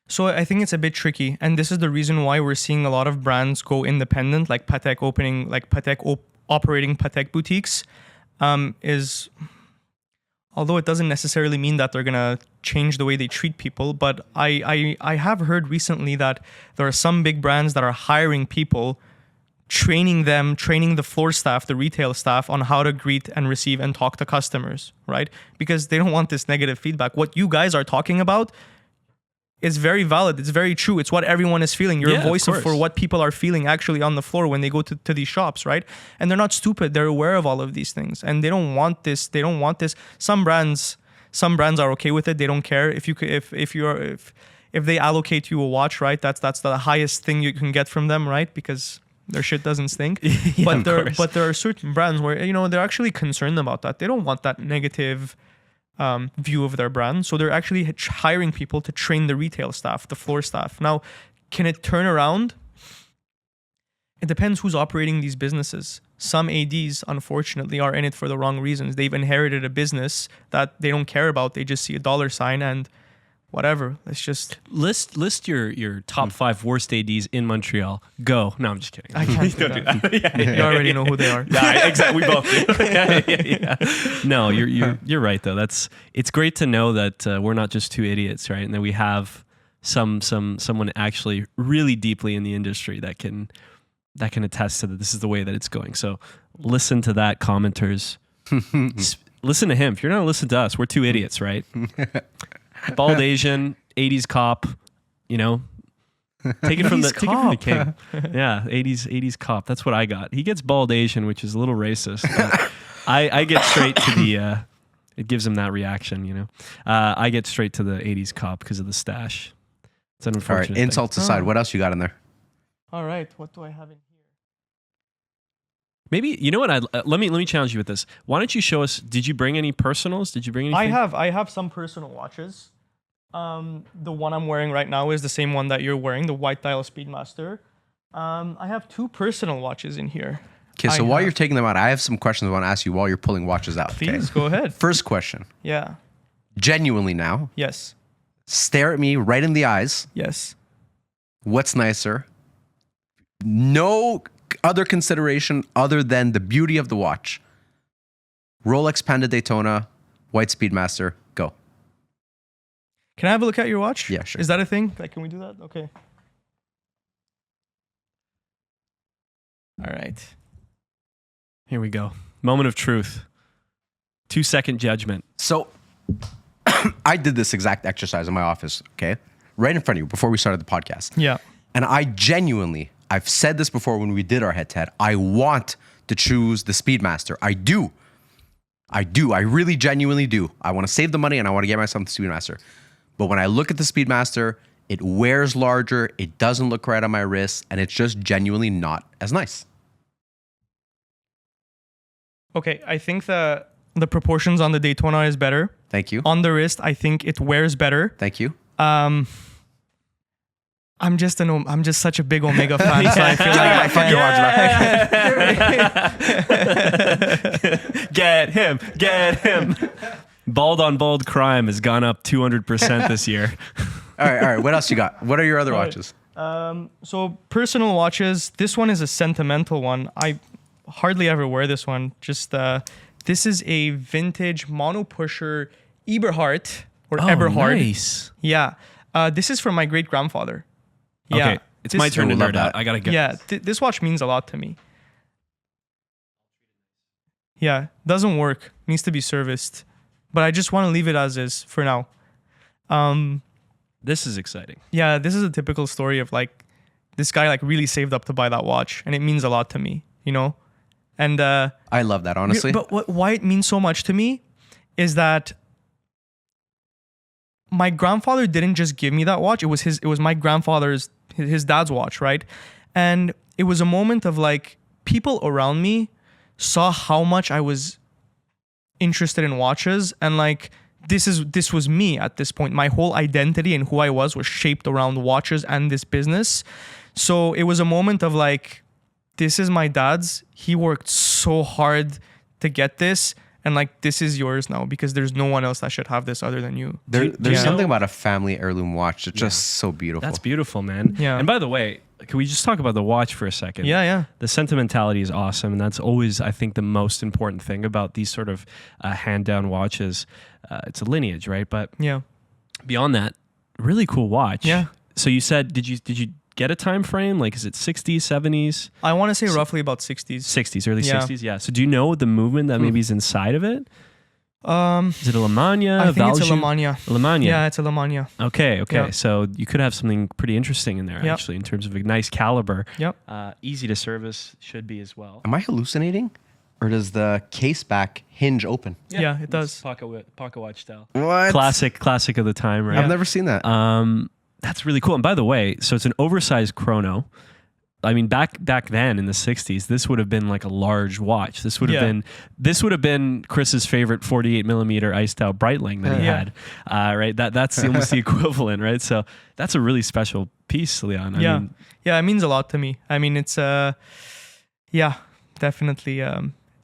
So I think it's a bit tricky, and this is the reason why we're seeing a lot of brands go independent, like Patek operating Patek boutiques. Although it doesn't necessarily mean that they're gonna change the way they treat people, but I have heard recently that there are some big brands that are hiring people, training the floor staff, the retail staff, on how to greet and receive and talk to customers, right? Because they don't want this negative feedback. What you guys are talking about is very valid. It's very true. It's what everyone is feeling. You're a voice for what people are feeling actually on the floor when they go to these shops, right? And they're not stupid. They're aware of all of these things, and they don't want this. They don't want this. Some brands are okay with it. They don't care if they allocate you a watch, right? That's the highest thing you can get from them, right? Because their shit doesn't stink. But there are certain brands where they're actually concerned about that. They don't want that negative view of their brand. So they're actually hiring people to train the retail staff, the floor staff. Now, can it turn around? It depends who's operating these businesses. Some ADs, unfortunately, are in it for the wrong reasons. They've inherited a business that they don't care about. They just see a dollar sign and whatever. Let's just list your top 5 worst ADs in Montreal. Go. No, I'm just kidding. I can't do that. You already know who they are. Yeah, exactly. We both do. Yeah. No, you're right though. It's great to know that we're not just two idiots, right? And that we have someone actually really deeply in the industry that can attest to that this is the way that it's going. So listen to that, commenters. Listen to him. If you're not gonna listen to us, we're two idiots, right? Bald Asian, 80s cop, take it from the king. Yeah, 80s cop. That's what I got. He gets bald Asian, which is a little racist. But I get straight to the, it gives him that reaction, I get straight to the 80s cop because of the stash. It's an unfortunate All right, insults aside, what else you got in there? All right, what do I have in here? Maybe, you know what? Let me challenge you with this. Why don't you show us? Did you bring any personals? Did you bring anything? I have some personal watches. The one I'm wearing right now is the same one that you're wearing, the white dial Speedmaster. I have 2 personal watches in here. Okay, so while you're taking them out, I have some questions I want to ask you while you're pulling watches out. Please, go ahead. First question. Yeah. Genuinely now. Yes. Stare at me right in the eyes. Yes. What's nicer? No other consideration other than the beauty of the watch. Rolex Panda Daytona, white Speedmaster, go. Can I have a look at your watch? Yeah, sure. Is that a thing? Can we do that? Okay. All right. Here we go. Moment of truth. 2-second judgment. So I did this exact exercise in my office, okay? Right in front of you before we started the podcast. Yeah. And I've said this before when we did our head-to-head, I want to choose the Speedmaster. I do. I really genuinely do. I want to save the money and I want to get myself the Speedmaster. But when I look at the Speedmaster, it wears larger, it doesn't look right on my wrist, and it's just genuinely not as nice. Okay, I think the proportions on the Daytona is better. Thank you. On the wrist, I think it wears better. Thank you. I'm just such a big Omega fan, so I feel like I can Get him. Bald on bald crime has gone up 200% this year. All right. What else you got? What are your other watches? So personal watches. This one is a sentimental one. I hardly ever wear this one. Just this is a vintage mono pusher Eberhard or Eberhard. Nice. Yeah. This is from my great grandfather. Yeah. Okay, it's my turn to nerd out. I gotta get. Yeah, this watch means a lot to me. Yeah, doesn't work. Needs to be serviced, but I just want to leave it as is for now. This is exciting. Yeah, this is a typical story of this guy really saved up to buy that watch, and it means a lot to me, And I love that, honestly. But why it means so much to me is that my grandfather didn't just give me that watch. It was my grandfather's, his dad's watch, right? And it was a moment of like people around me saw how much I was interested in watches, and like this was me at this point. My whole identity and who I was shaped around watches and this business. So it was a moment of like, this is my dad's. He worked so hard to get this, and like, this is yours now because there's no one else that should have this other than you. There's something about a family heirloom watch that's just so beautiful. That's beautiful, man. Yeah. And by the way, can we just talk about the watch for a second? Yeah. The sentimentality is awesome, and that's always, I think, the most important thing about these sort of hand-down watches. It's a lineage, right? But Yeah. beyond that, really cool watch. Yeah. So you said, did you get a time frame? Like, is it 60s, 70s? I want to say roughly about 60s. 60s, early Yeah. 60s, yeah. So do you know the movement that maybe is inside of it? Is it a Lamagna? I think it's a Valjoux? Lamagna. Lamagna. Yeah, it's a Lamagna. Okay. Yeah. So you could have something pretty interesting in there, Yep. actually, in terms of a nice caliber. Yep. Easy to service, should be as well. Am I hallucinating? Or does the case back hinge open? Yeah, it does. Pocket watch style. What? Classic of the time, right? I've never seen that. That's really cool. And by the way, so it's an oversized chrono. I mean, back then in the 60s, this would have been like a large watch. This would have been Chris's favorite 48 millimeter iced out Breitling that he Yeah. had, right? That's almost the equivalent, right? So that's a really special piece, Leon. I mean, Yeah, it means a lot to me. I mean, it's yeah, definitely.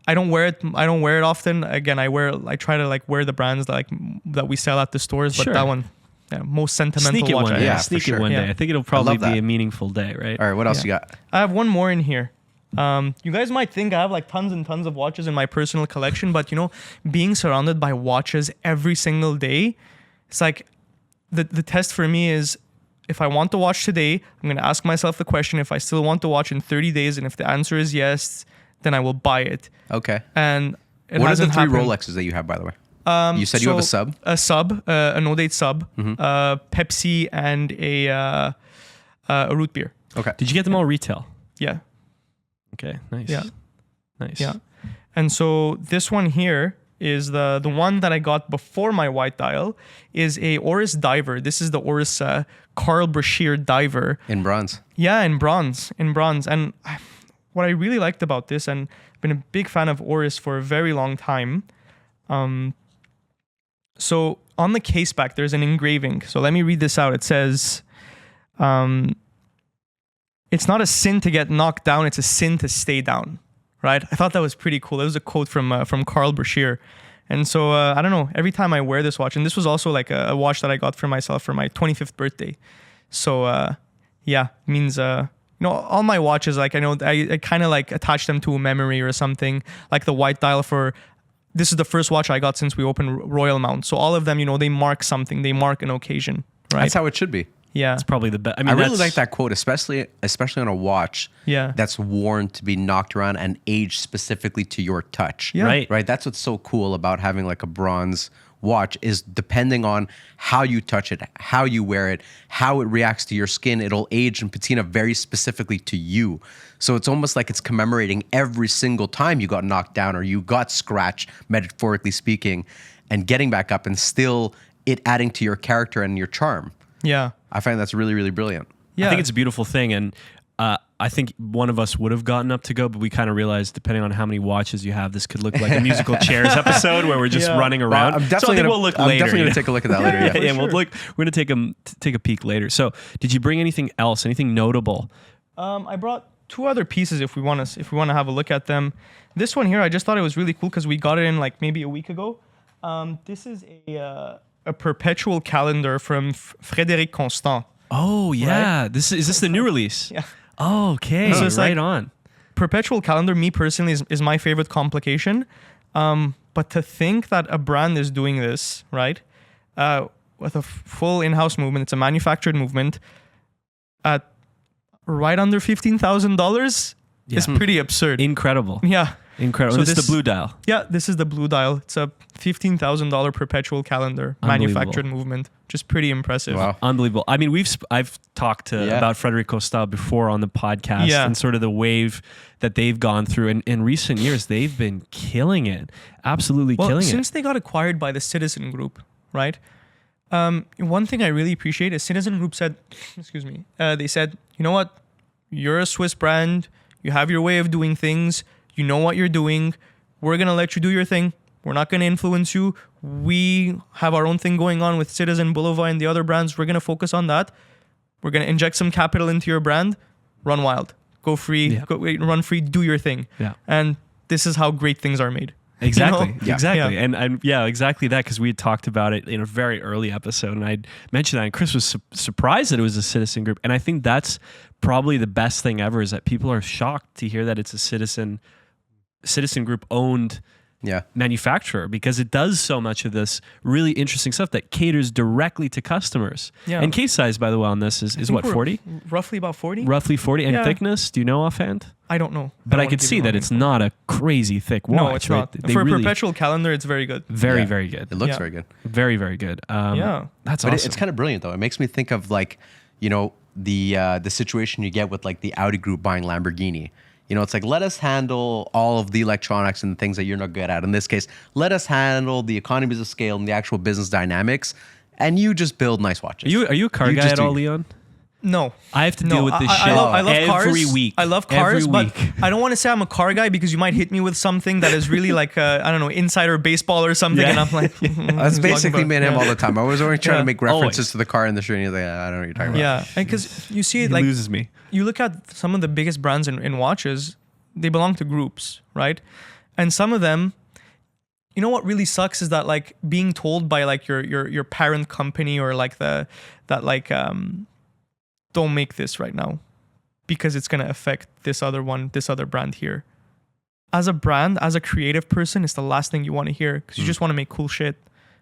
I don't wear it often. Again, I try to like wear the brands that we sell at the stores, but Sure. that one, most sentimental sneak it watch. one I day. have. Yeah, Sneak for sure. it one day. Yeah. I think it'll probably love that. be a meaningful day, right? All right, what else you got? I have one more in here. You guys might think I have like tons and tons of watches in my personal collection, but being surrounded by watches every single day, it's like the test for me is, if I want to watch today, I'm going to ask myself the question if I still want to watch in 30 days, and if the answer is yes, then I will buy it. Okay. And it What are the hasn't three happened. Rolexes that you have, by the way? You said you have a sub? A sub, a no-date sub, Pepsi, and a root beer. Okay. Did you get them all retail? Yeah. Okay, nice. Yeah. Nice. Yeah. And so this one here is the one that I got before my white dial, is a Oris diver. This is the Oris Carl Brashear diver. In bronze. Yeah, in bronze. And what I really liked about this, and I've been a big fan of Oris for a very long time. So on the case back, there's an engraving. So let me read this out. It says, it's not a sin to get knocked down, it's a sin to stay down. Right? I thought that was pretty cool. It was a quote from Carl Brashear. And so, I don't know, every time I wear this watch, and this was also like a watch that I got for myself for my 25th birthday. So, yeah, it means, all my watches, like I know I kind of like attach them to a memory or something, like the white dial this is the first watch I got since we opened Royal Mount. So all of them, they mark something, they mark an occasion, right? That's how it should be. Yeah. It's probably the best. I I mean, really like that quote, especially on a watch Yeah. that's worn to be knocked around and aged specifically to your touch. Yeah. Right. Right. That's what's so cool about having like a bronze watch, is depending on how you touch it, how you wear it, how it reacts to your skin, it'll age and patina very specifically to you. So it's almost like it's commemorating every single time you got knocked down or you got scratched, metaphorically speaking, and getting back up, and still it adding to your character and your charm. Yeah. I find that's really, really brilliant. Yeah. I think it's a beautiful thing, and I think one of us would have gotten up to go, but we kind of realized, depending on how many watches you have, this could look like a musical chairs episode where we're just Yeah. running around. I'm So I definitely think gonna, we'll look I'm later. definitely you gonna know? take a look at that later. Yeah. Yeah, for we'll sure. look. We're gonna take a peek later. So, did you bring anything else? Anything notable? I brought two other pieces if we want to have a look at them. This one here, I just thought it was really cool because we got it in like maybe a week ago. This is a perpetual calendar from Frédéric Constant. Oh yeah, is this the new release? Yeah. Oh, okay, So it's right like- on. Perpetual calendar, me personally, is my favorite complication. But to think that a brand is doing this, right, with a full in-house movement, it's a manufactured movement, at right under $15,000 is pretty absurd. Incredible, Yeah. incredible. So This is this- the blue dial. Yeah, this is the blue dial. It's a $15,000 perpetual calendar, Unbelievable. manufactured movement. Just pretty impressive. Wow. Unbelievable. I mean, I've talked about Frédéric Constant before on the podcast, Yeah. and sort of the wave that they've gone through. And in recent years, they've been killing it, absolutely Well, killing since they got acquired by the Citizen Group, right? One thing I really appreciate is Citizen Group said, excuse me, they said, you know what? You're a Swiss brand. You have your way of doing things. You know what you're doing. We're going to let you do your thing. We're not going to influence you. We have our own thing going on with Citizen, Boulevard, and the other brands. We're going to focus on that. We're going to inject some capital into your brand. Run wild. Go free. Run free. Do your thing. Yeah. And this is how great things are made. Exactly. You know? Yeah. Exactly. Yeah. And yeah, exactly that, because we had talked about it in a very early episode, and I'd mentioned that, and Chris was surprised that it was a Citizen Group. And I think that's probably the best thing ever, is that people are shocked to hear that it's a Citizen Group owned manufacturer, because it does so much of this really interesting stuff that caters directly to customers. Yeah. And case size, by the way, on this is what, 40? Roughly about 40. Roughly 40. And Yeah. thickness, do you know offhand? I don't know. But I could see that it's not a crazy thick watch. No, it's right? not. They For a really- perpetual calendar, it's very good. Very, very good. It looks Yeah. very good. Very, very good. Yeah. That's But awesome. it's kind of brilliant though. It makes me think of like, you know, the situation you get with like the Audi group buying Lamborghini. You know, it's like, let us handle all of the electronics and the things that you're not good at. In this case, let us handle the economies of scale and the actual business dynamics, and you just build nice watches. Are you a car You guy just at do- all, Leon? No. I have to deal with this shit I love every cars. week. I love cars, Every but week. I don't want to say I'm a car guy because you might hit me with something that is really like, I don't know, insider baseball or something. Yeah. And I'm like, That's basically me and him all the time. I was always trying Yeah. to make references Always. to the car industry, and he's like, I don't know what you're talking about. yeah. Because you see it He like, loses me. you look at some of the biggest brands in watches, they belong to groups, right? And some of them, you know what really sucks is that like being told by like your parent company or like don't make this right now because it's gonna affect this other brand here. As a brand, as a creative person, it's the last thing you want to hear because you just want to make cool shit.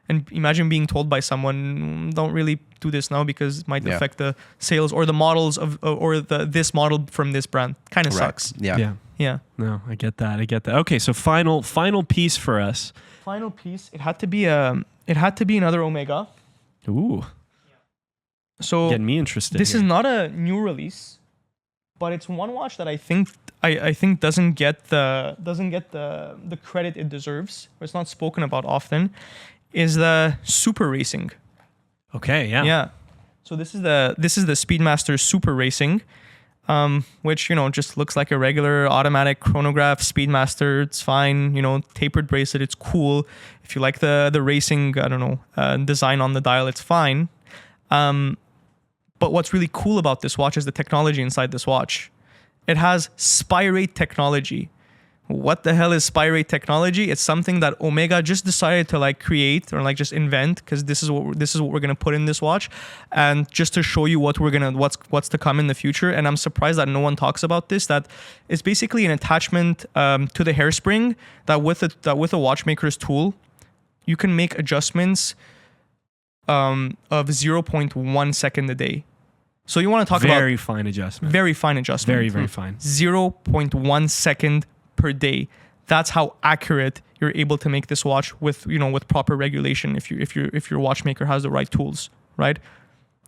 And imagine being told by someone, don't really do this now because it might affect the sales or the models or this model from this brand. Kind of sucks. Yeah. Yeah. No, I get that. Okay, so final piece for us. Final piece. It had to be another Omega. Ooh, So getting me interested. this here. is not a new release, but it's one watch that I think doesn't get the credit it deserves. Or it's not spoken about often. Is the Super Racing. Okay, yeah. Yeah. So this is the Speedmaster Super Racing, which just looks like a regular automatic chronograph Speedmaster. It's fine. Tapered bracelet. It's cool. If you like the racing, design on the dial, it's fine. But what's really cool about this watch is the technology inside this watch. It has spirate technology. What the hell is spirate technology? It's something that Omega just decided to like create or like just invent because this is what we're gonna put in this watch, and just to show you what's to come in the future. And I'm surprised that no one talks about this. That it's basically an attachment to the hairspring that with a watchmaker's tool, you can make adjustments of 0.1 second a day. So you want to talk about very fine adjustment. very fine adjustment. Very, very fine. 0.1 second per day. That's how accurate you're able to make this watch with proper regulation if your watchmaker has the right tools, right?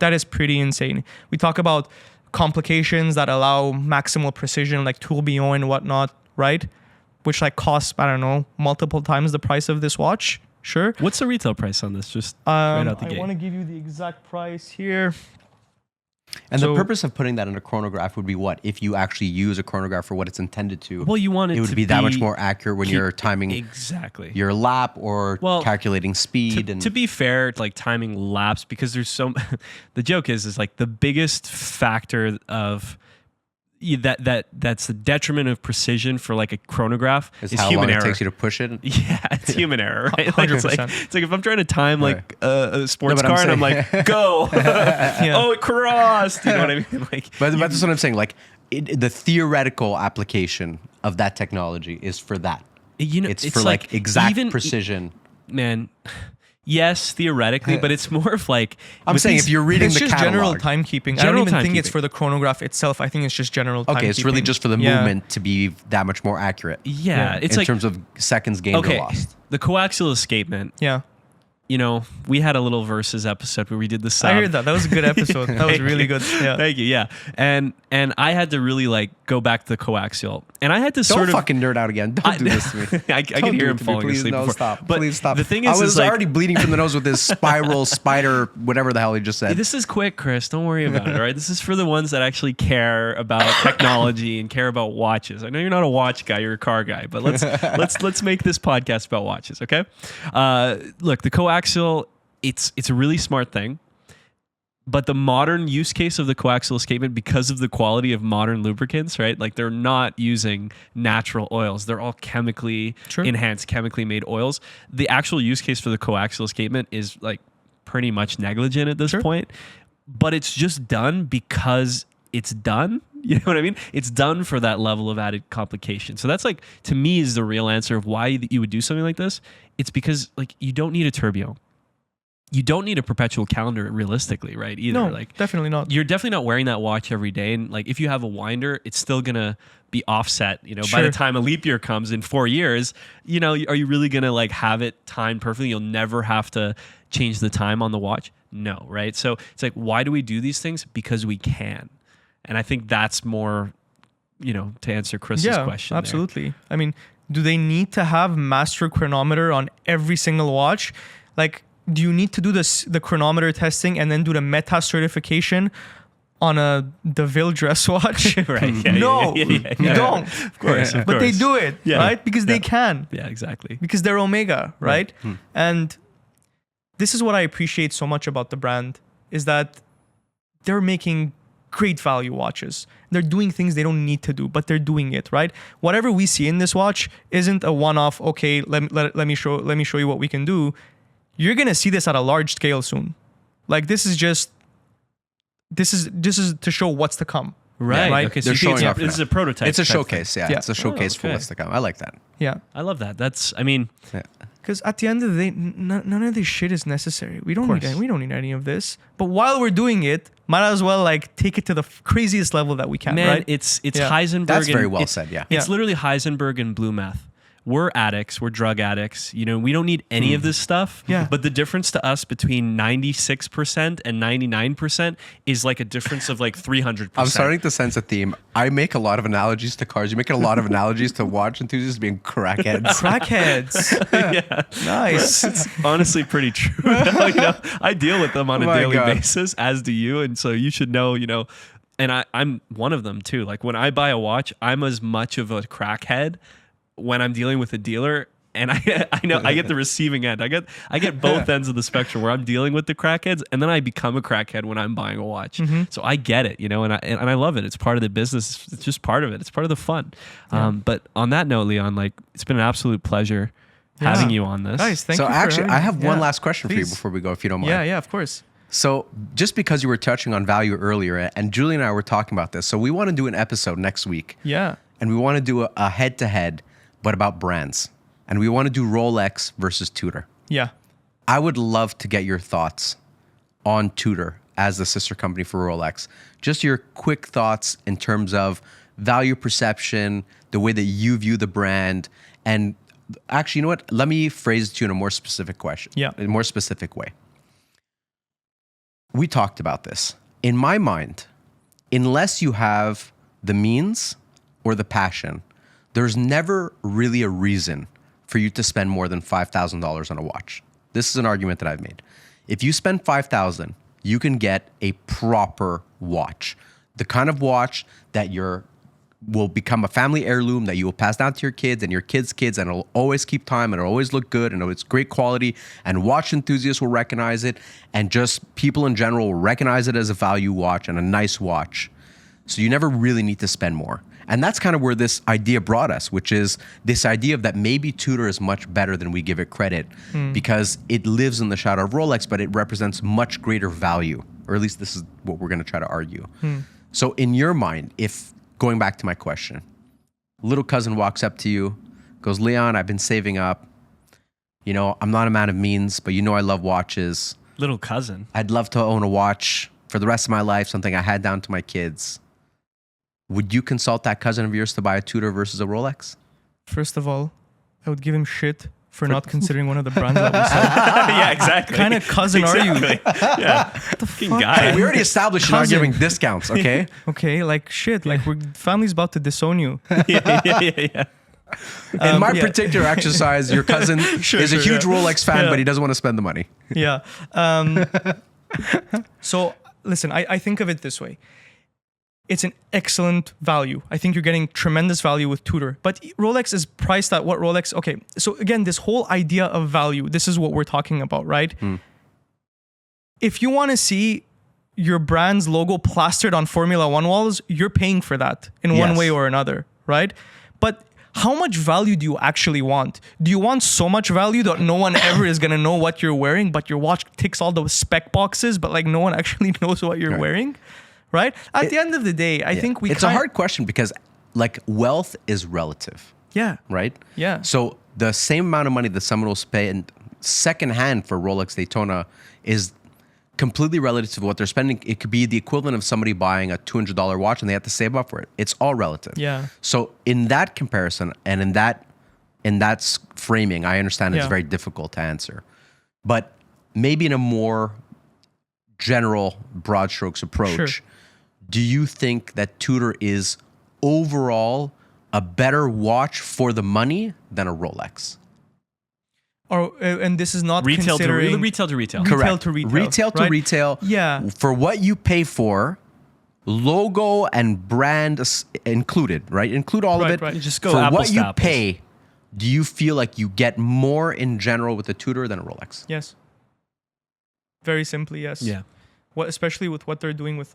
That is pretty insane. We talk about complications that allow maximal precision like tourbillon and whatnot, right? Which like costs, I don't know, multiple times the price of this watch. Sure. What's the retail price on this? Just right out the gate. I want to give you the exact price here. And So- the purpose of putting that in a chronograph would be what? If you actually use a chronograph for what it's intended to, Well, you want it it would to be that much more accurate when you're timing exactly your lap or Well, calculating speed. to be fair, like timing laps, because there's so the joke is like the biggest factor of that's the detriment of precision for like a chronograph is is how human long error. it takes you to push it. Yeah, it's human error, right? Like, it's like 100%. if I'm trying to time like a sports No, but car I'm and I'm saying- like, go, oh, it crossed. You know what I mean? Like, But that's what I'm saying. Like the theoretical application of that technology is for that. It's for like exact precision. Man, yes, theoretically, but it's more of like I'm with saying these- if you're reading It's the just catalog, general timekeeping. I don't General even think timekeeping. it's for the chronograph itself. I think it's just general timekeeping. okay, it's really just for the Yeah. movement to be that much more accurate. yeah, it's in like terms of seconds gained okay, or lost. the coaxial escapement. Yeah. We had a little versus episode where we did the sub. I heard that. That was a good episode. That was really good. Yeah. Thank you. Yeah. And I had to really like go back to the coaxial. And I had to Don't sort of fucking nerd out again. Don't do this to me. I Don't can do hear it him to me, falling please. asleep. No, before. stop. But Please stop. the thing is, I was like, already bleeding from the nose with this spiral spider, whatever the hell he just said. this is quick, Chris. Don't worry about it. All right, this is for the ones that actually care about technology and care about watches. I know you're not a watch guy; you're a car guy. But let's make this podcast about watches, okay? Look, the coaxial, it's a really smart thing. But the modern use case of the coaxial escapement, because of the quality of modern lubricants, right? Like they're not using natural oils. They're all chemically enhanced, chemically made oils. The actual use case for the coaxial escapement is like pretty much negligent at this point. But it's just done because it's done. You know what I mean? It's done for that level of added complication. So that's like, to me, is the real answer of why you would do something like this. It's because like you don't need a turbio. You don't need a perpetual calendar realistically, right? Either. No, like definitely not. You're definitely not wearing that watch every day. And like if you have a winder, it's still gonna be offset. You know, by the time a leap year comes in 4 years, you know, are you really gonna like have it timed perfectly? You'll never have to change the time on the watch. No, right? So it's like, why do we do these things? Because we can. And I think that's more, you know, to answer Chris's question. Absolutely. There. I mean, do they need to have master chronometer on every single watch? Like, do you need to do the chronometer testing and then do the meta certification on a DeVille dress watch? Right. Yeah, no, you don't. Of course. But they do it, right? Because they can. Yeah, exactly. Because they're Omega, right? And this is what I appreciate so much about the brand, is that they're making great value watches. They're doing things they don't need to do, but they're doing it, right? Whatever we see in this watch isn't a one-off, okay, let me show you what we can do. You're going to see this at a large scale soon. Like this is just to show what's to come. Right. Okay, so they're showing off. This is a prototype. It's a showcase. Yeah. It's a showcase for okay. what's to come. I like that. Yeah. I love that. That's, I mean, because at the end of the day, none of this shit is necessary. We don't need any of this. But while we're doing it, might as well like take it to the craziest level that we can. man, right? it's Heisenberg. That's very well it's, said. Yeah. It's literally Heisenberg and blue meth. We're addicts. We're drug addicts. You know, we don't need any of this stuff. Yeah. But the difference to us between 96% and 99% is like a difference of like 300%. I'm starting to sense a theme. I make a lot of analogies to cars. You make a lot of analogies to watch enthusiasts being crackheads. Crackheads. Yeah. Nice. It's honestly pretty true. You know, I deal with them on a daily basis, as do you. And so you should know, you know, and I'm one of them too. Like when I buy a watch, I'm as much of a crackhead when I'm dealing with a dealer, and I know I get the receiving end. I get both ends of the spectrum where I'm dealing with the crackheads, and then I become a crackhead when I'm buying a watch. So I get it, you know, and I love it. It's part of the business. It's just part of it. It's part of the fun. But on that note, Leon, like it's been an absolute pleasure having you on this. Nice, thank So you. actually, I have one last question for you Please. before we go, if you don't mind. Yeah, of course. So just because you were touching on value earlier, and Julie and I were talking about this, so we want to do an episode next week. Yeah. And we want to do a head-to-head, but about brands. And we want to do Rolex versus Tudor. Yeah. I would love to get your thoughts on Tudor as the sister company for Rolex. Just your quick thoughts in terms of value perception, the way that you view the brand, and actually, you know what? Let me phrase it to you in a more specific question. Yeah. In a more specific way. We talked about this. In my mind, unless you have the means or the passion, there's never really a reason for you to spend more than $5,000 on a watch. This is an argument that I've made. If you spend $5,000, you can get a proper watch. The kind of watch that will become a family heirloom that you will pass down to your kids and your kids' kids, and it'll always keep time and it'll always look good and it's great quality, and watch enthusiasts will recognize it, and just people in general will recognize it as a value watch and a nice watch. So you never really need to spend more. And that's kind of where this idea brought us, which is this idea of that maybe Tudor is much better than we give it credit because it lives in the shadow of Rolex, but it represents much greater value, or at least this is what we're going to try to argue. So in your mind, if going back to my question, little cousin walks up to you, goes, Leon, I've been saving up. You know, I'm not a man of means, but you know I love watches. Little cousin. I'd love to own a watch for the rest of my life, something I had down to my kids. Would you consult that cousin of yours to buy a Tudor versus a Rolex? First of all, I would give him shit for not considering one of the brands that we sell. Yeah, exactly. Kind of cousin are you? Yeah. The Fucking fuck? guy. We already established you're not Cousin. giving discounts, okay? Okay, like shit. Like we're family's about to disown you. Yeah. In my yeah. particular exercise, your cousin is a huge Rolex fan, Yeah. but he doesn't want to spend the money. Yeah. So listen, I think of it this way. It's an excellent value. I think you're getting tremendous value with Tudor. But Rolex is priced at what Rolex... Okay, so again, this whole idea of value, this is what we're talking about, right? If you want to see your brand's logo plastered on Formula One walls, you're paying for that in one Yes. way or another, right? But how much value do you actually want? Do you want so much value that no one ever is going to know what you're wearing, but your watch ticks all those spec boxes, but like no one actually knows what you're wearing? Right? At the end of the day, I think It's a hard question because like wealth is relative, Yeah. right? Yeah. So the same amount of money that someone will spend secondhand for Rolex Daytona is completely relative to what they're spending. It could be the equivalent of somebody buying a $200 watch and they have to save up for it. It's all relative. Yeah. So in that comparison and in that framing, I understand it's Yeah. very difficult to answer. But maybe in a more general broad strokes approach, Sure. do you think that Tudor is overall a better watch for the money than a Rolex? Or and this is not Retail to considering retail to retail. Retail Correct. to retail, Retail to right? retail. Yeah. For what you pay for, logo and brand included, right? Include all of Right, it. right. You just go for apples what to you apples. pay, do you feel like you get more in general with a Tudor than a Rolex? Yes. Very simply, yes. Yeah. What, especially with what they're doing with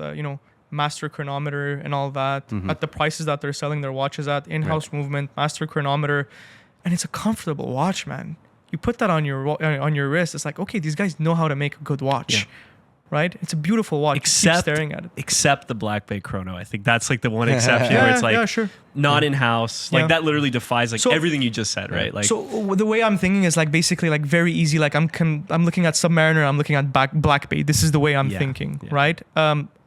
master chronometer and all that at the prices that they're selling their watches at, in-house movement, master chronometer, and it's a comfortable watch, man. You put that on your wrist, it's like, okay, these guys know how to make a good watch. Yeah. Right? It's a beautiful watch. You keep Except staring at it. Except the Black Bay Chrono. I think that's like the one exception where it's like yeah, sure. not in-house. Like Yeah. that literally defies like So- everything you just said, right? Like So the way I'm thinking is like basically like very easy. Like I'm looking at Submariner, I'm looking at Black Bay. This is the way I'm Yeah, thinking, yeah. right?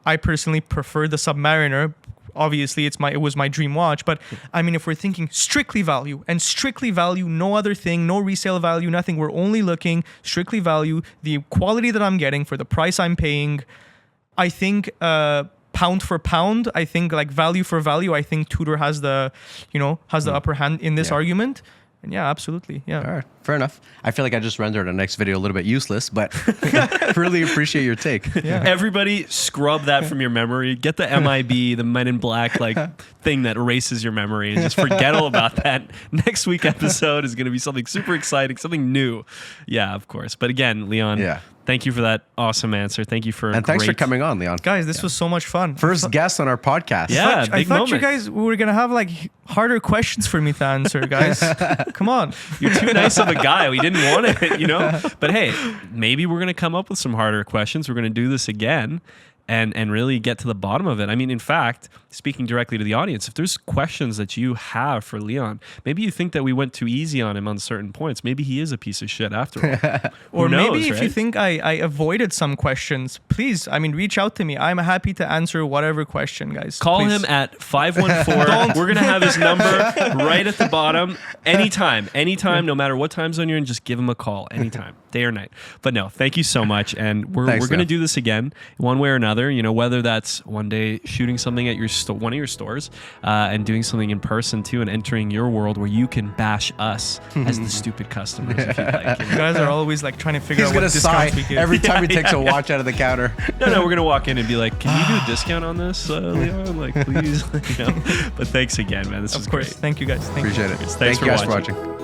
I personally prefer the Submariner. Obviously, it was my dream watch. But I mean, if we're thinking strictly value, no other thing, no resale value, nothing. We're only looking strictly value, the quality that I'm getting for the price I'm paying. I think pound for pound, I think like value for value, I think Tudor has the upper hand in this Yeah. argument. And yeah, absolutely. Yeah. All right, fair enough. I feel like I just rendered our next video a little bit useless, but really appreciate your take. Yeah. everybody scrub that from your memory. Get the MIB, the Men in Black like thing that erases your memory and just forget all about that. Next week episode is going to be something super exciting, something new. Yeah, of course. But again, Leon, Yeah. thank you for that awesome answer. Thank you for And thanks for great- coming on, Leon. Guys, this was so much fun. First guest on our podcast. Yeah. I big thought you moment. guys were gonna have like harder questions for me to answer, guys. Come on. You're too nice of a guy. We didn't want it, you know? But hey, maybe we're going to come up with some harder questions. We're going to do this again and really get to the bottom of it. I mean, in fact, speaking directly to the audience, if there's questions that you have for Leon, maybe you think that we went too easy on him on certain points. Maybe he is a piece of shit after all. Or Who knows, maybe if you right? think I avoided some questions, please, reach out to me. I'm happy to answer whatever question, guys. Call Please. him at 514. We're going to have his number right at the bottom. Anytime, no matter what time zone you're in, just give him a call anytime, day or night. But no, thank you so much. And we're Thanks, going to Leon. do this again one way or another, whether that's one day shooting something at your one of your stores and doing something in person too and entering your world where you can bash us as the stupid customers if you like. You guys are always like trying to figure He's out what going to sigh discounts we give. every time he takes a watch out of the counter. No, we're going to walk in and be like, can you do a discount on this, Leon? Like, please. But thanks again, man. This was Of course. great. Thank you, guys. Thank you. Appreciate it. Thanks Thank for you guys watching. for watching.